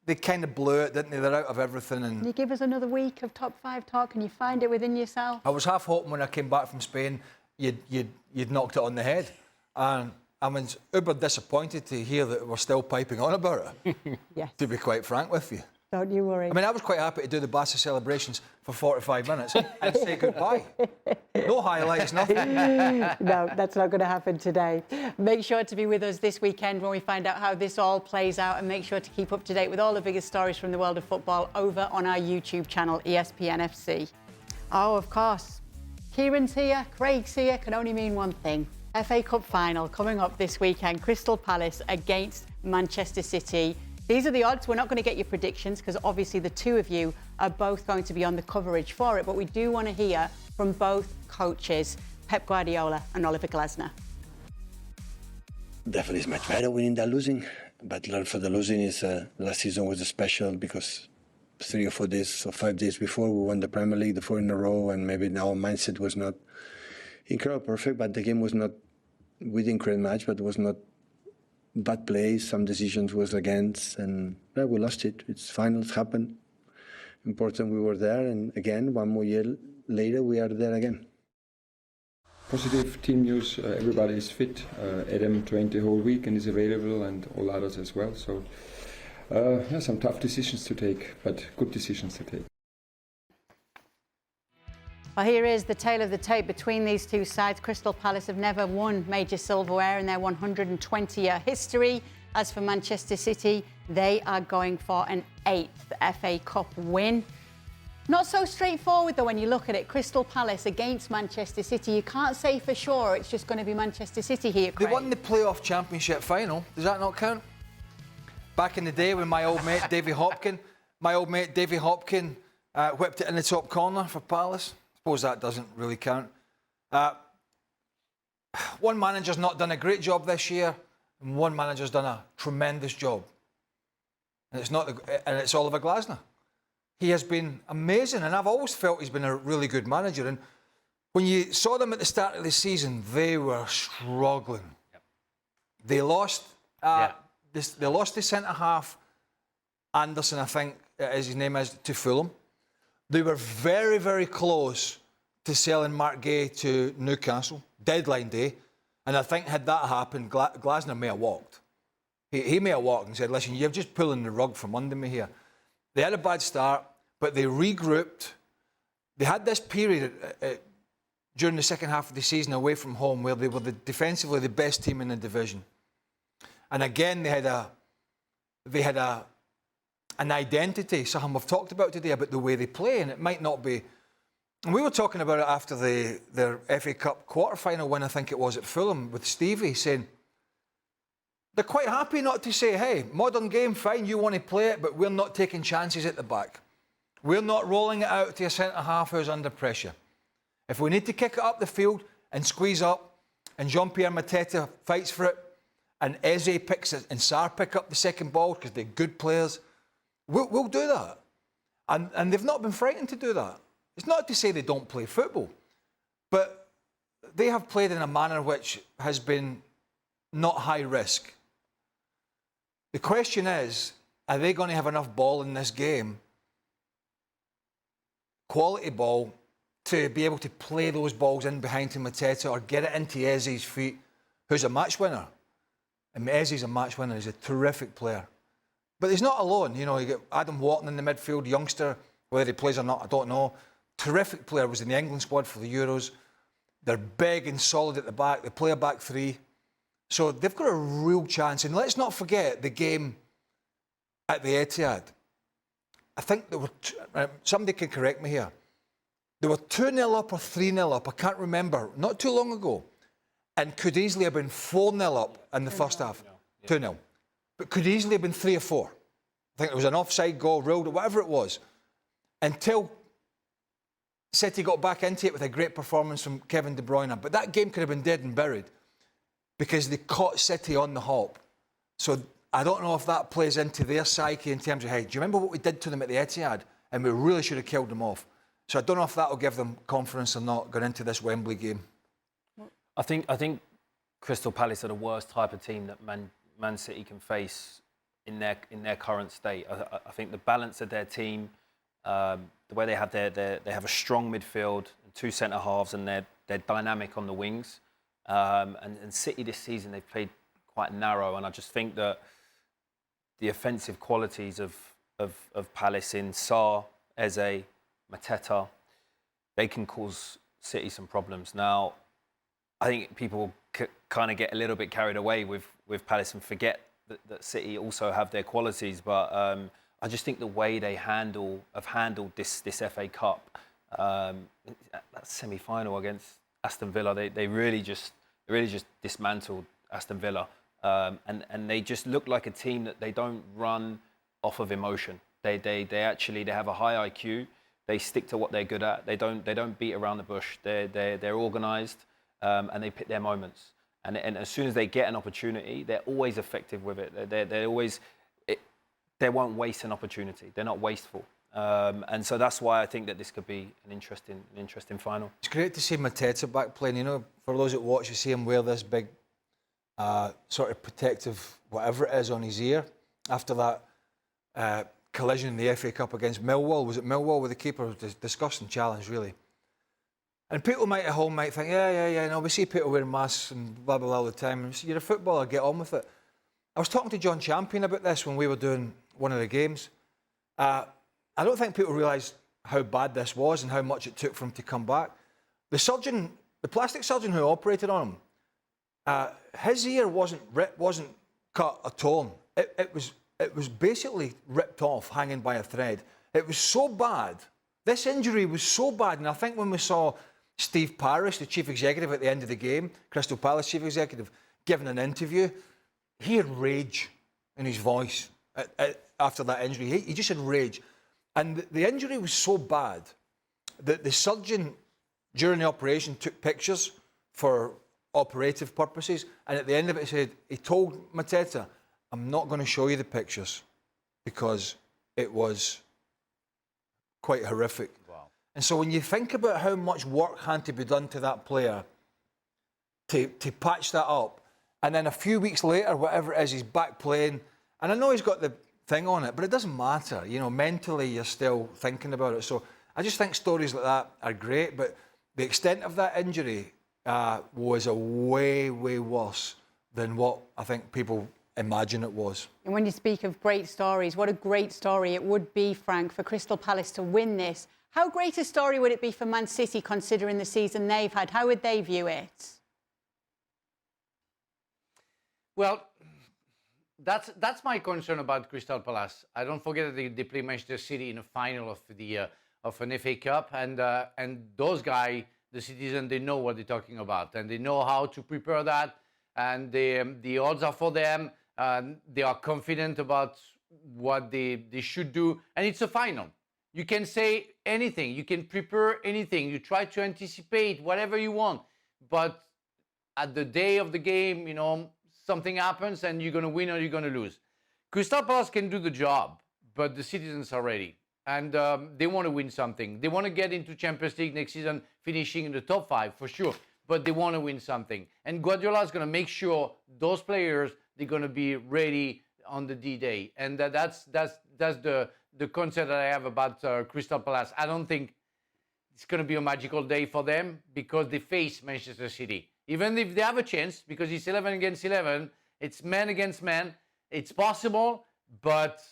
they kind of blew it, didn't they? They're out of everything. Can you give us another week of top 5 talk? Can you find it within yourself? I was half hoping when I came back from Spain, you'd knocked it on the head. And I was uber disappointed to hear that we're still piping on about it, Yes. to be quite frank with you. Don't you worry. I mean, I was quite happy to do the Barca celebrations for 45 minutes and say goodbye. No highlights, nothing. No, that's not going to happen today. Make sure to be with us this weekend when we find out how this all plays out, and make sure to keep up to date with all the biggest stories from the world of football over on our YouTube channel, ESPN FC. Oh, of course. Kieran's here, Craig's here, can only mean one thing. FA Cup final coming up this weekend, Crystal Palace against Manchester City. These are the odds. We're not going to get your predictions because obviously the two of you are both going to be on the coverage for it, but we do want to hear from both coaches, Pep Guardiola and Oliver Glasner. Definitely it's much better winning than losing, but learn for the losing is last season was special because 3 or 4 days or 5 days before we won the Premier League, the 4 in a row, and maybe our mindset was not incredible perfect, but the game was not, we didn't create much, but it was not bad plays, some decisions was against, and yeah, we lost it. It's finals happened. Important we were there, and again, 1 more year later, we are there again. Positive team news. Everybody is fit. Adam trained the whole week and is available, and all others as well. So, some tough decisions to take, but good decisions to take. Well, here is the tale of the tape between these two sides. Crystal Palace have never won major silverware in their 120-year history. As for Manchester City, they are going for an 8th FA Cup win. Not so straightforward, though, when you look at it. Crystal Palace against Manchester City. You can't say for sure it's just going to be Manchester City here, Craig. They won the playoff championship final. Does that not count? Back in the day when my old mate Davy Hopkin whipped it in the top corner for Palace. I suppose that doesn't really count. One manager's not done a great job this year, and one manager's done a tremendous job. And it's Oliver Glasner. He has been amazing, and I've always felt he's been a really good manager. And when you saw them at the start of the season, they were struggling. Yep. They lost. They lost the centre half, Anderson, I think his name is, to Fulham. They were very, very close to selling Mark Gay to Newcastle, deadline day. And I think had that happened, Glasner may have walked. He may have walked and said, listen, you're just pulling the rug from under me here. They had a bad start, but they regrouped. They had this period during the second half of the season away from home where they were defensively the best team in the division. And again, they had an identity, something we've talked about today, about the way they play, and it might not be. And we were talking about it after their FA Cup quarter-final win, I think it was, at Fulham, with Stevie, saying they're quite happy not to say, hey, modern game, fine, you want to play it, but we're not taking chances at the back. We're not rolling it out to a centre-half who's under pressure. If we need to kick it up the field and squeeze up, and Jean-Pierre Mateta fights for it, and Eze picks it, and Sarr pick up the second ball because they're good players, we'll do that. And they've not been frightened to do that. It's not to say they don't play football, but they have played in a manner which has been not high risk. The question is, are they going to have enough ball in this game, quality ball, to be able to play those balls in behind to Mateta or get it into Eze's feet, who's a match winner? And Eze's a match winner. He's a terrific player. But he's not alone. You know, you get Adam Wharton in the midfield, youngster, whether he plays or not, I don't know. Terrific player, was in the England squad for the Euros. They're big and solid at the back. They play a back three. So they've got a real chance. And let's not forget the game at the Etihad. I think there were, somebody can correct me here, they were 2-0 up or 3-0 up, I can't remember, not too long ago, and could easily have been 4-0 up in the first half. 2-0. But could easily have been 3 or 4. I think it was an offside goal, ruled, or whatever it was, until City got back into it with a great performance from Kevin De Bruyne. But that game could have been dead and buried because they caught City on the hop. So I don't know if that plays into their psyche in terms of, hey, do you remember what we did to them at the Etihad? And we really should have killed them off. So I don't know if that will give them confidence or not going into this Wembley game. I think Crystal Palace are the worst type of team that Man City can face in their current state. I think the balance of their team, the way they have they have a strong midfield, 2 centre halves, and they're dynamic on the wings. And City this season, they've played quite narrow, and I just think that the offensive qualities of Palace in Sarr, Eze, Mateta, they can cause City some problems. Now, I think people kind of get a little bit carried away with Palace and forget that City also have their qualities. But I just think the way they have handled this FA Cup, that semi-final against Aston Villa, they really just dismantled Aston Villa, and they just look like a team that they don't run off of emotion. They have a high IQ. They stick to what they're good at. They don't beat around the bush. They're organised, and they pick their moments. And as soon as they get an opportunity, they're always effective with it. They won't waste an opportunity. They're not wasteful. And so that's why I think that this could be an interesting final. It's great to see Mateta back playing. You know, for those that watch, you see him wear this big sort of protective whatever it is on his ear after that collision in the FA Cup against Millwall. Was it Millwall with the keeper? It was a disgusting challenge, really. And people might at home might think, yeah, no, we see people wearing masks and blah, blah, blah all the time. And you're a footballer, get on with it. I was talking to John Champion about this when we were doing one of the games. I don't think people realise how bad this was and how much it took for him to come back. The plastic surgeon who operated on him, his ear wasn't cut at all. It was basically ripped off, hanging by a thread. It was so bad. This injury was so bad, and I think when we saw Steve Parish, the chief executive at the end of the game, Crystal Palace chief executive, giving an interview, he had rage in his voice after that injury. He just had rage. And the injury was so bad that the surgeon, during the operation, took pictures for operative purposes. And at the end of it, he told Mateta, I'm not going to show you the pictures because it was quite horrific. Wow. And so when you think about how much work had to be done to that player to patch that up, and then a few weeks later, whatever it is, he's back playing. And I know he's got the thing on it, but it doesn't matter. You know, mentally, you're still thinking about it. So I just think stories like that are great, but the extent of that injury was a way, way worse than what I think people imagine it was. And when you speak of great stories, what a great story it would be, Frank, for Crystal Palace to win this. How great a story would it be for Man City, considering the season they've had? How would they view it? Well, that's my concern about Crystal Palace. I don't forget that they play Manchester City in a final of an FA Cup, and those guys, the citizens, they know what they're talking about, and they know how to prepare that, and the odds are for them. They are confident about what they should do, and it's a final. You can say anything, you can prepare anything, you try to anticipate whatever you want, but at the day of the game, you know, something happens and you're going to win or you're going to lose. Crystal Palace can do the job, but the citizens are ready. And they want to win something. They want to get into Champions League next season, finishing in the top 5 for sure. But they want to win something. And Guardiola is going to make sure those players, they're going to be ready on the D-Day. And that's the concept that I have about Crystal Palace. I don't think it's going to be a magical day for them because they face Manchester City. Even if they have a chance, because it's 11 against 11, it's man against man. It's possible, but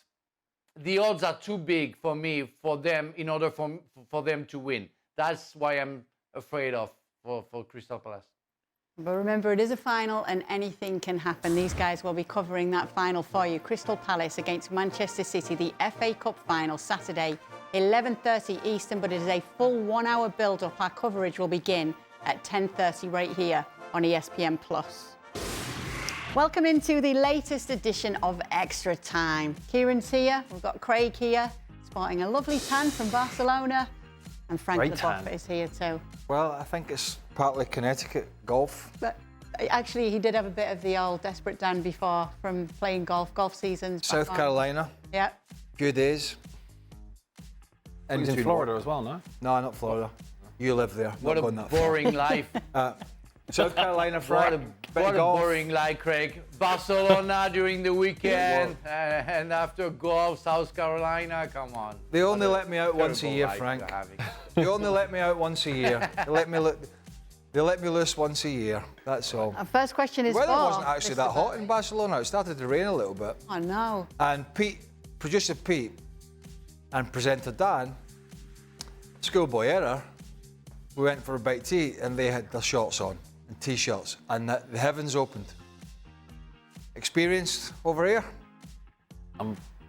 the odds are too big for me, for them, in order for them to win. That's why I'm afraid of for Crystal Palace. But remember, it is a final and anything can happen. These guys will be covering that final for you. Crystal Palace against Manchester City, the FA Cup final, Saturday, 11:30 Eastern, but it is a full 1 hour build-up. Our coverage will begin at 10:30 right here on ESPN+. Welcome into the latest edition of Extra Time. Kieran's here, we've got Craig here, sporting a lovely tan from Barcelona, and Frank LeBoff is here too. Well, I think it's partly Connecticut golf. But actually, he did have a bit of the old Desperate Dan before from playing golf seasons. South Carolina. Yeah. Few days. He's in Florida as well, no? No, not Florida. You live there. What a boring life. South Carolina, Frank. What a boring life, Craig. Barcelona during the weekend, and after golf, South Carolina. Come on. They only let me out once a year, Frank. They only let me out once a year. They let me loose once a year. That's all. Our first question is the weather wasn't actually that hot in Barcelona. It started to rain a little bit. Oh no. And producer Pete, and presenter Dan, schoolboy error, we went for a bite to eat and they had their shorts on and t-shirts and the heavens opened. Experienced over here?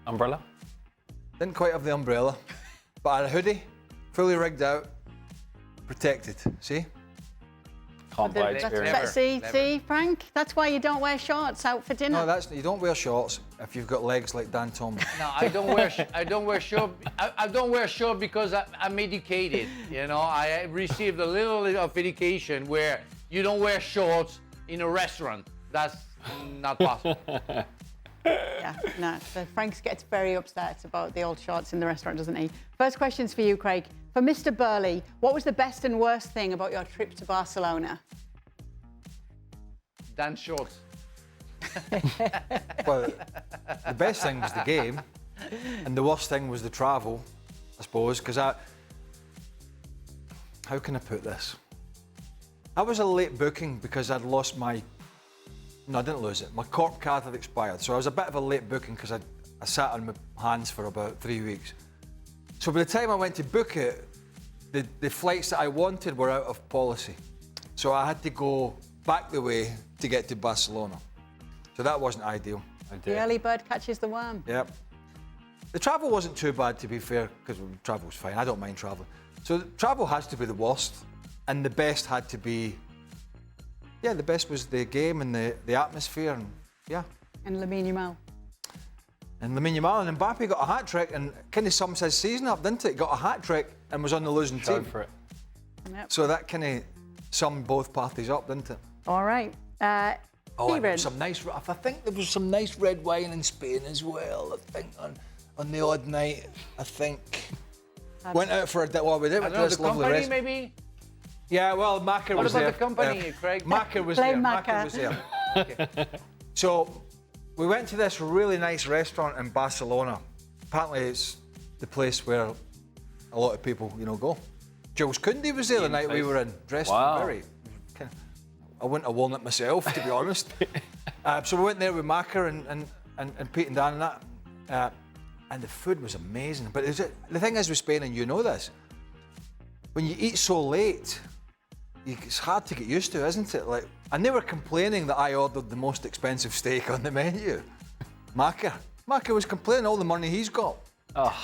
Umbrella? Didn't quite have the umbrella, but I had a hoodie, fully rigged out, protected. See? Can't buy experience. See, Frank? That's why you don't wear shorts out for dinner. No, you don't wear shorts if you've got legs like Dan Thomas. No, I don't wear shorts. I don't wear shorts because I'm educated. You know, I received a little of education where you don't wear shorts in a restaurant. That's not possible. Yeah, no. So Frank gets very upset about the old shorts in the restaurant, doesn't he? First question's for you, Craig. For Mr. Burley, what was the best and worst thing about your trip to Barcelona? Dan shorts. Well, the best thing was the game, and the worst thing was the travel, I suppose, because how can I put this? I was a late booking because I'd lost my, no, I didn't lose it. My corp card had expired, so I was a bit of a late booking because I sat on my hands for about 3 weeks. So by the time I went to book it, the flights that I wanted were out of policy. So I had to go back the way to get to Barcelona. So that wasn't ideal. The early bird catches the worm. Yep. The travel wasn't too bad, to be fair, because travel was fine. I don't mind travelling. So travel has to be the worst, and the best had to be, yeah, the best was the game and the atmosphere, and yeah. And Lamine Yamal. And Lamine Yamal and Mbappe got a hat-trick, and kind of sums his season up, didn't it? Got a hat-trick and was on the losing team. For it. Yep. So that kind of summed both parties up, didn't it? All right. Oh, and there Kieran. was some nice. I think there was some nice red wine in Spain as well. I think on the odd night. I think went out for a day. Well, we did. I Went don't to know, this the lovely company restaurant. maybe? Yeah, well, Macca What was about there. the company, Craig? Macca was Blame there. Macca. Macca was there. Okay. So we went to this really nice restaurant in Barcelona. Apparently, it's the place where a lot of people, go. Jules Koundé was there the night we were in, dressed very. I wouldn't have worn it myself, to be honest. So we went there with Macca and Pete and Dan and that. And the food was amazing. But the thing is with Spain, and you know this, when you eat so late, it's hard to get used to, isn't it? And they were complaining that I ordered the most expensive steak on the menu. Macca was complaining all the money he's got. Oh.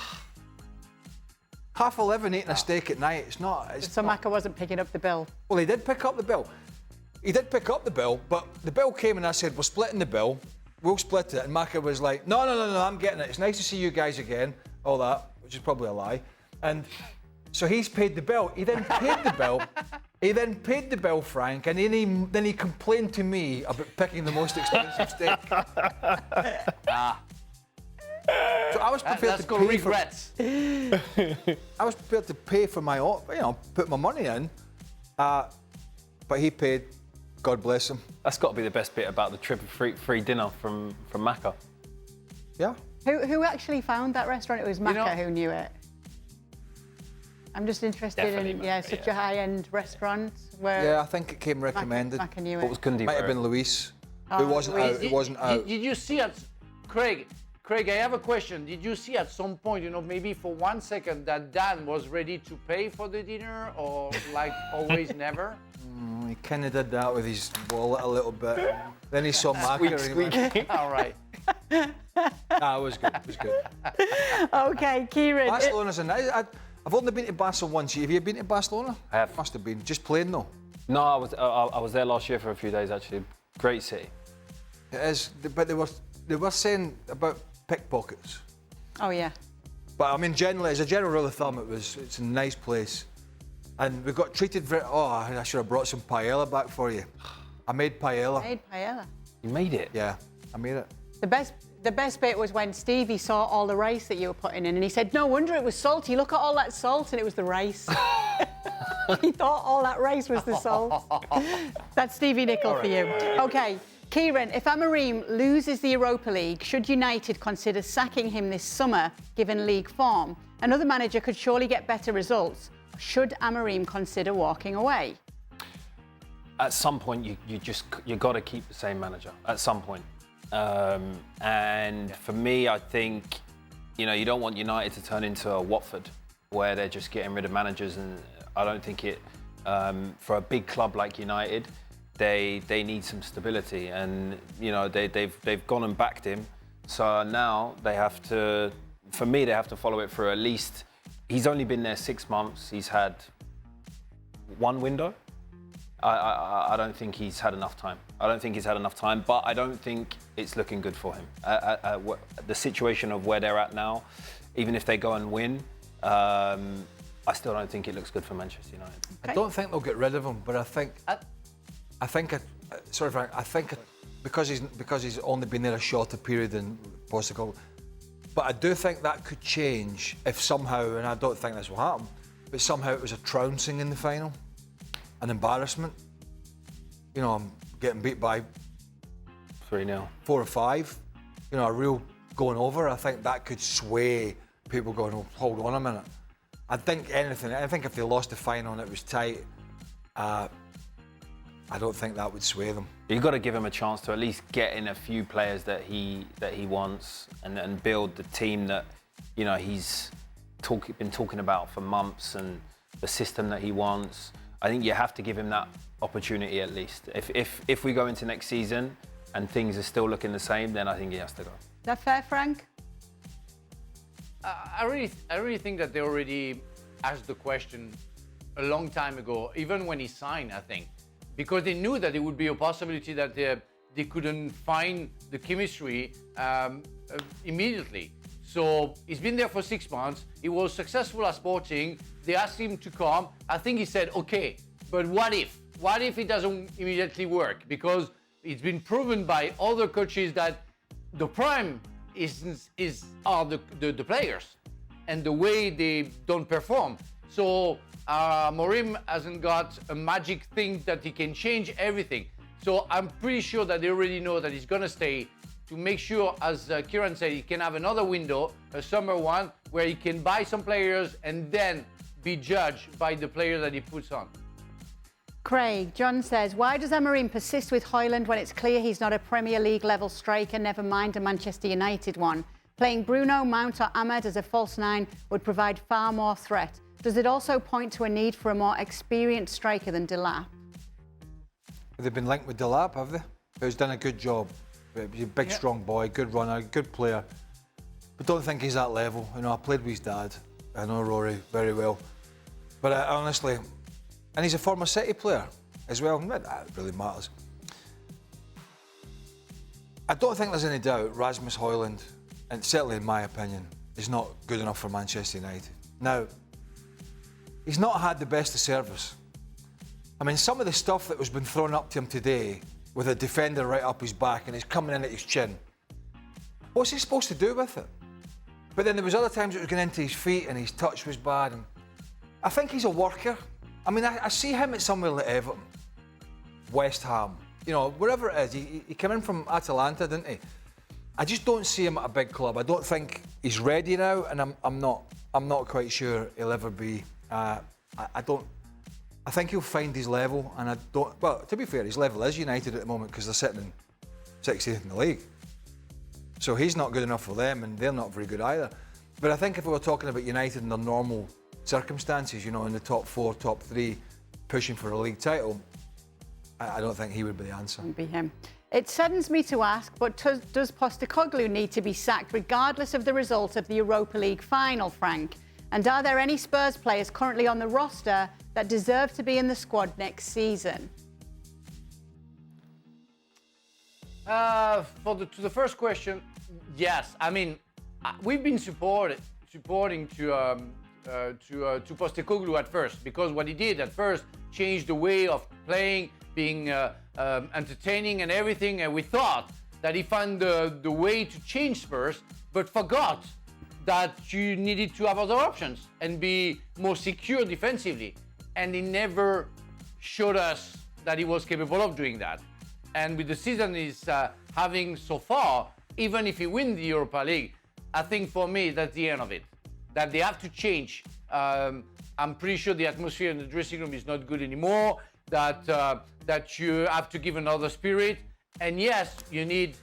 11:30 eating a steak at night, it's not... So Macca wasn't picking up the bill. Well, he did pick up the bill. He did pick up the bill, but the bill came and I said, we're splitting the bill. We'll split it. And Macca was like, no, I'm getting it. It's nice to see you guys again. All that, which is probably a lie. And so he's paid the bill. He then paid the bill. He then paid the bill, Frank, and then he complained to me about picking the most expensive steak. So I was prepared That's to called pay regrets. I was prepared to pay for my, put my money in, but he paid. God bless him. That's got to be the best bit about the trip of free dinner from Macca. Yeah. Who actually found that restaurant? It was Macca who knew it. I'm just interested in Macca, such a high-end restaurant where. Yeah, I think it came recommended. Macca knew What it. was Koundé? Might have been Luis. It wasn't out. It wasn't out. Did you see Craig, I have a question. Did you see at some point, maybe for 1 second, that Dan was ready to pay for the dinner, or like always never? He kind of did that with his wallet a little bit. Then he saw Macca. All right. Nah, it was good. It was good. Okay, Kieran. Barcelona's a nice. I've only been to Barcelona once. Have you been to Barcelona? I have. Must have been. Just playing though. No, I was there last year for a few days actually. Great city. It is, but they were saying about pickpockets. Oh yeah. But I mean, generally, as a general rule of thumb, it's a nice place, and we got treated very. Oh, I should have brought some paella back for you. I made paella. Made paella. You made it. Yeah, I made it. The best bit was when Stevie saw all the rice that you were putting in, and he said, "No wonder it was salty. Look at all that salt," and it was the rice. He thought all that rice was the salt. That's Stevie Nicol for you. Okay, Kieran. If Amorim loses the Europa League, should United consider sacking him this summer, given league form? Another manager could surely get better results. Should Amorim consider walking away? At some point, you got to keep the same manager. At some point. And for me, I think, you don't want United to turn into a Watford where they're just getting rid of managers. And I don't think for a big club like United, they need some stability. And, they've gone and backed him. So now they have to follow it through at least. He's only been there 6 months. He's had one window. I don't think he's had enough time. But I don't think it's looking good for him. The situation of where they're at now, even if they go and win, I still don't think it looks good for Manchester United. Okay. I don't think they'll get rid of him, but I think sorry, Frank. I think because he's only been there a shorter period than Portugal, but I do think that could change if somehow, and I don't think this will happen, but somehow it was a trouncing in the final. An embarrassment. I'm getting beat by 3-0. 4 or 5. A real going over. I think that could sway people going, oh, hold on a minute. I think if they lost the final and it was tight, I don't think that would sway them. You've got to give him a chance to at least get in a few players that he wants and build the team that, you know, he's been talking about for months, and the system that he wants. I think you have to give him that opportunity at least. If we go into next season and things are still looking the same, then I think he has to go. Is that fair, Frank? I really think that they already asked the question a long time ago, even when he signed, I think, because they knew that it would be a possibility that they couldn't find the chemistry immediately. So he's been there for 6 months. He was successful at Sporting. They asked him to come. I think he said, okay, but what if? What if it doesn't immediately work? Because it's been proven by other coaches that the prime are the players and the way they don't perform. So Morim hasn't got a magic thing that he can change everything. So I'm pretty sure that they already know that he's going to stay to make sure, as Kieran said, he can have another window, a summer one, where he can buy some players and then be judged by the players that he puts on. Craig, John says, why does Amorim persist with Højlund when it's clear he's not a Premier League level striker, never mind a Manchester United one? Playing Bruno, Mount or Ahmed as a false nine would provide far more threat. Does it also point to a need for a more experienced striker than Delap? They've been linked with Delap, have they? Who's done a good job. He's a big, strong boy, good runner, good player. But don't think he's that level. You know, I played with his dad. I know Rory very well. But honestly, and he's a former City player as well. That really matters. I don't think there's any doubt Rasmus Højlund, and certainly in my opinion, is not good enough for Manchester United. Now, he's not had the best of service. I mean, some of the stuff that was been thrown up to him today, with a defender right up his back and he's coming in at his chin, what's he supposed to do with it? But then there was other times it was going into his feet and his touch was bad. And I think he's a worker. I mean, I see him at somewhere like Everton, West Ham, you know, wherever it is. He came in from Atalanta, didn't he? I just don't see him at a big club. I don't think he's ready now, and I'm not quite sure he'll ever be. I think he'll find his level, and I don't. Well, to be fair, his level is United at the moment because they're sitting in 16th in the league. So he's not good enough for them, and they're not very good either. But I think if we were talking about United in their normal circumstances, you know, in the top 4, top 3, pushing for a league title, I don't think he would be the answer. Wouldn't be him. It saddens me to ask, but does Postecoglou need to be sacked regardless of the result of the Europa League final, Frank? And are there any Spurs players currently on the roster that deserve to be in the squad next season? To the first question, yes. I mean, we've been supporting to Postecoglou at first, because what he did at first changed the way of playing, being entertaining and everything, and we thought that he found the way to change Spurs, but forgot that you needed to have other options and be more secure defensively, and he never showed us that he was capable of doing that. And with the season he's having so far, even if he wins the Europa League, I think for me that's the end of it. That they have to change. I'm pretty sure the atmosphere in the dressing room is not good anymore. That you have to give another spirit. And yes, you need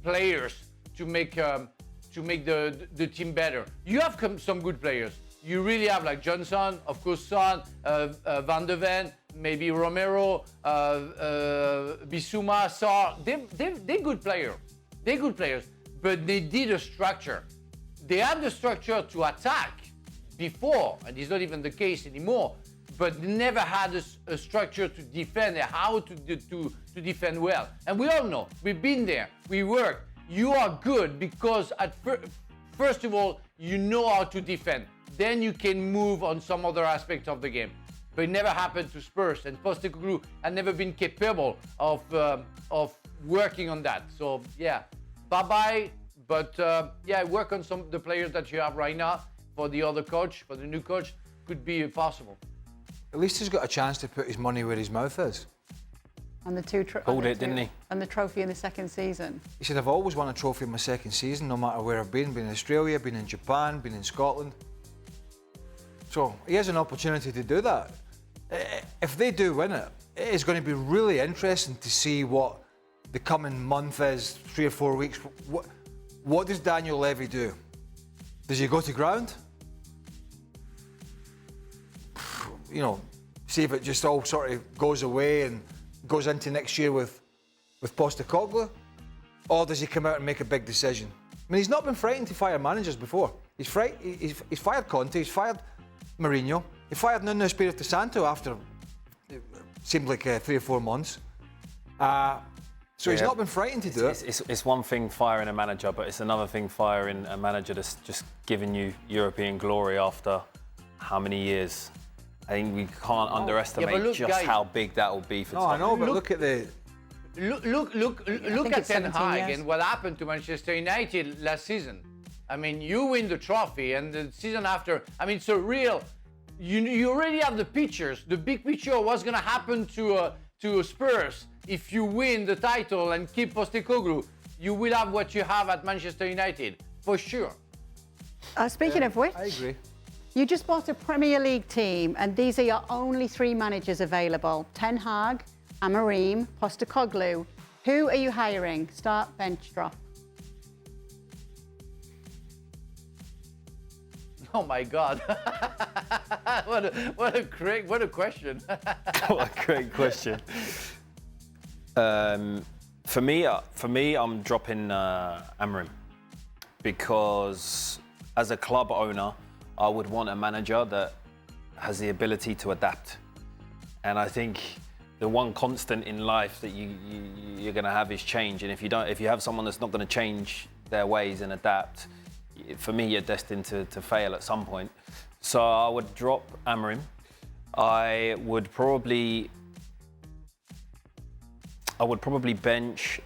players to make the team better. You have some good players. You really have, like Johnson, of course, Son, Van de Ven, maybe Romero, Bissouma, Sarr. They're good players. They're good players, but they need a structure. They had the structure to attack before, and it's not even the case anymore, but they never had a structure to defend and how to defend well. And we all know, we've been there, we work. You are good because first of all, you know how to defend. Then you can move on some other aspects of the game. But it never happened to Spurs, and Postecoglou had never been capable of working on that. So yeah, bye-bye. But yeah, work on some of the players that you have right now for the other coach, for the new coach, could be possible. At least he's got a chance to put his money where his mouth is. And the two didn't he? And the trophy in the second season. He said, I've always won a trophy in my second season, no matter where I've been in Australia, been in Japan, been in Scotland. So he has an opportunity to do that. If they do win it, it is going to be really interesting to see what the coming month is, 3 or 4 weeks. What does Daniel Levy do? Does he go to ground? You know, see if it just all sort of goes away and goes into next year with Postecoglou? Or does he come out and make a big decision? I mean, he's not been frightened to fire managers before. He's fired Conte, he's fired Mourinho, he fired Nuno Espirito Santo after it seemed like 3 or 4 months. So he's not been frightened to do it. It's one thing firing a manager, but it's another thing firing a manager that's just giving you European glory after how many years? I think we can't underestimate just guys, how big that will be for I Tottenham. know, but look at the... Look at Ten Hag and what happened to Manchester United last season. I mean, you win the trophy, and the season after, I mean, it's a real... You already have the pictures, the big picture of what's going to happen to Spurs if you win the title and keep Postecoglou. You will have what you have at Manchester United, for sure. Speaking of which, I agree. you just bought a Premier League team, and these are your only 3 managers available. Ten Hag, Amorim, Postecoglou. Who are you hiring? Start, bench, drop. Oh my God! what a question! What a great question. For me, I'm dropping Amorim because as a club owner, I would want a manager that has the ability to adapt. And I think the one constant in life that you're going to have is change. And if you have someone that's not going to change their ways and adapt, for me, you're destined to fail at some point. So I would drop Amorim. I would probably bench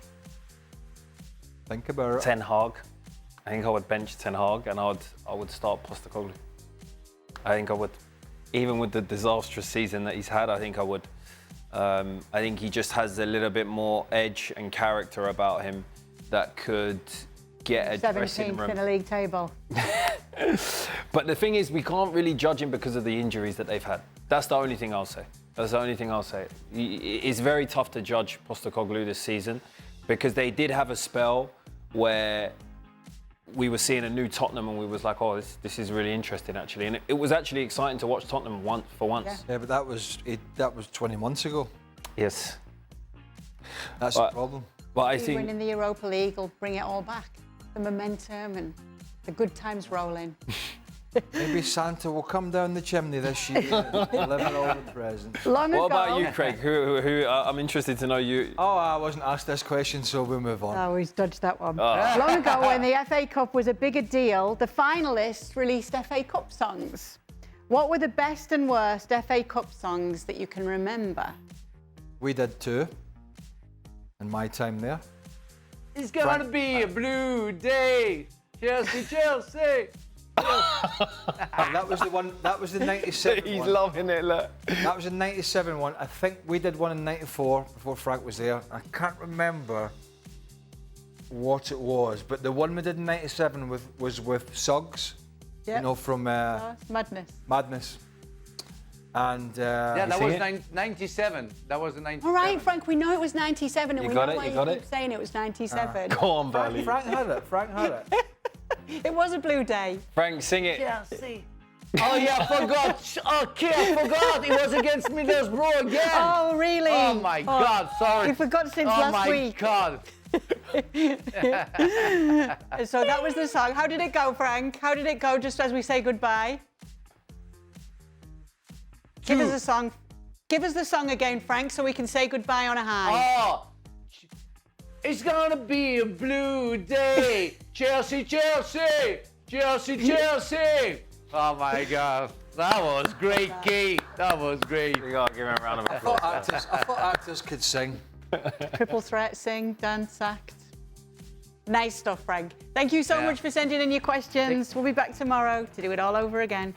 Think about it. Ten Hag. I think I would bench Ten Hag and I would start Postecoglou. I think I would, even with the disastrous season that he's had, I think I would. I think he just has a little bit more edge and character about him that could get a dressing 17th room. in the league table. But the thing is, we can't really judge him because of the injuries that they've had. That's the only thing I'll say. It's very tough to judge Postecoglou this season because they did have a spell where we were seeing a new Tottenham and we was like, oh, this is really interesting actually. And it was actually exciting to watch Tottenham for once. Yeah, but that was 20 months ago. Yes. That's the problem. But I think Winning the Europa League will bring it all back. The momentum and the good times rolling. Maybe Santa will come down the chimney this year and deliver all the presents. Long ago. What about you, Craig? Who I'm interested to know you. Oh, I wasn't asked this question, so we'll move on. Oh, he's dodged that one. Long ago, when the FA Cup was a bigger deal, the finalists released FA Cup songs. What were the best and worst FA Cup songs that you can remember? We did 2 in my time there. It's gonna be a blue day, Chelsea, Chelsea. That was the one. That was the 97 He's one. loving it, look. That was the 97 one. I think we did one in 94 before Frank was there. I can't remember what it was, but the one we did in 97 was with Suggs. Yep. You know, from Madness. Madness. And Yeah, that was 97. That was the 97. All right, Frank, we know it was 97, and You we got know it, why you you got keep it? saying it was 97. Go on, Bally. Frank had it. Frank had it. It was a blue day. Frank, sing it. Chelsea. Oh yeah, I forgot. Okay, I forgot. It was against Middlesbrough again. Oh, really? Oh my God, sorry. We forgot since Oh last my week. God. So that was the song. How did it go, Frank? How did it go just as we say goodbye? Give us a song. Give us the song again, Frank, so we can say goodbye on a high. Oh, it's gonna be a blue day. Chelsea, Chelsea, Chelsea, Chelsea. Oh my God, that was great, Kate. That was great. We gotta give him a round of I applause. thought actors could sing. Triple threat, sing, dance, act. Nice stuff, Frank. Thank you so Yeah. much for sending in your questions. We'll be back tomorrow to do it all over again.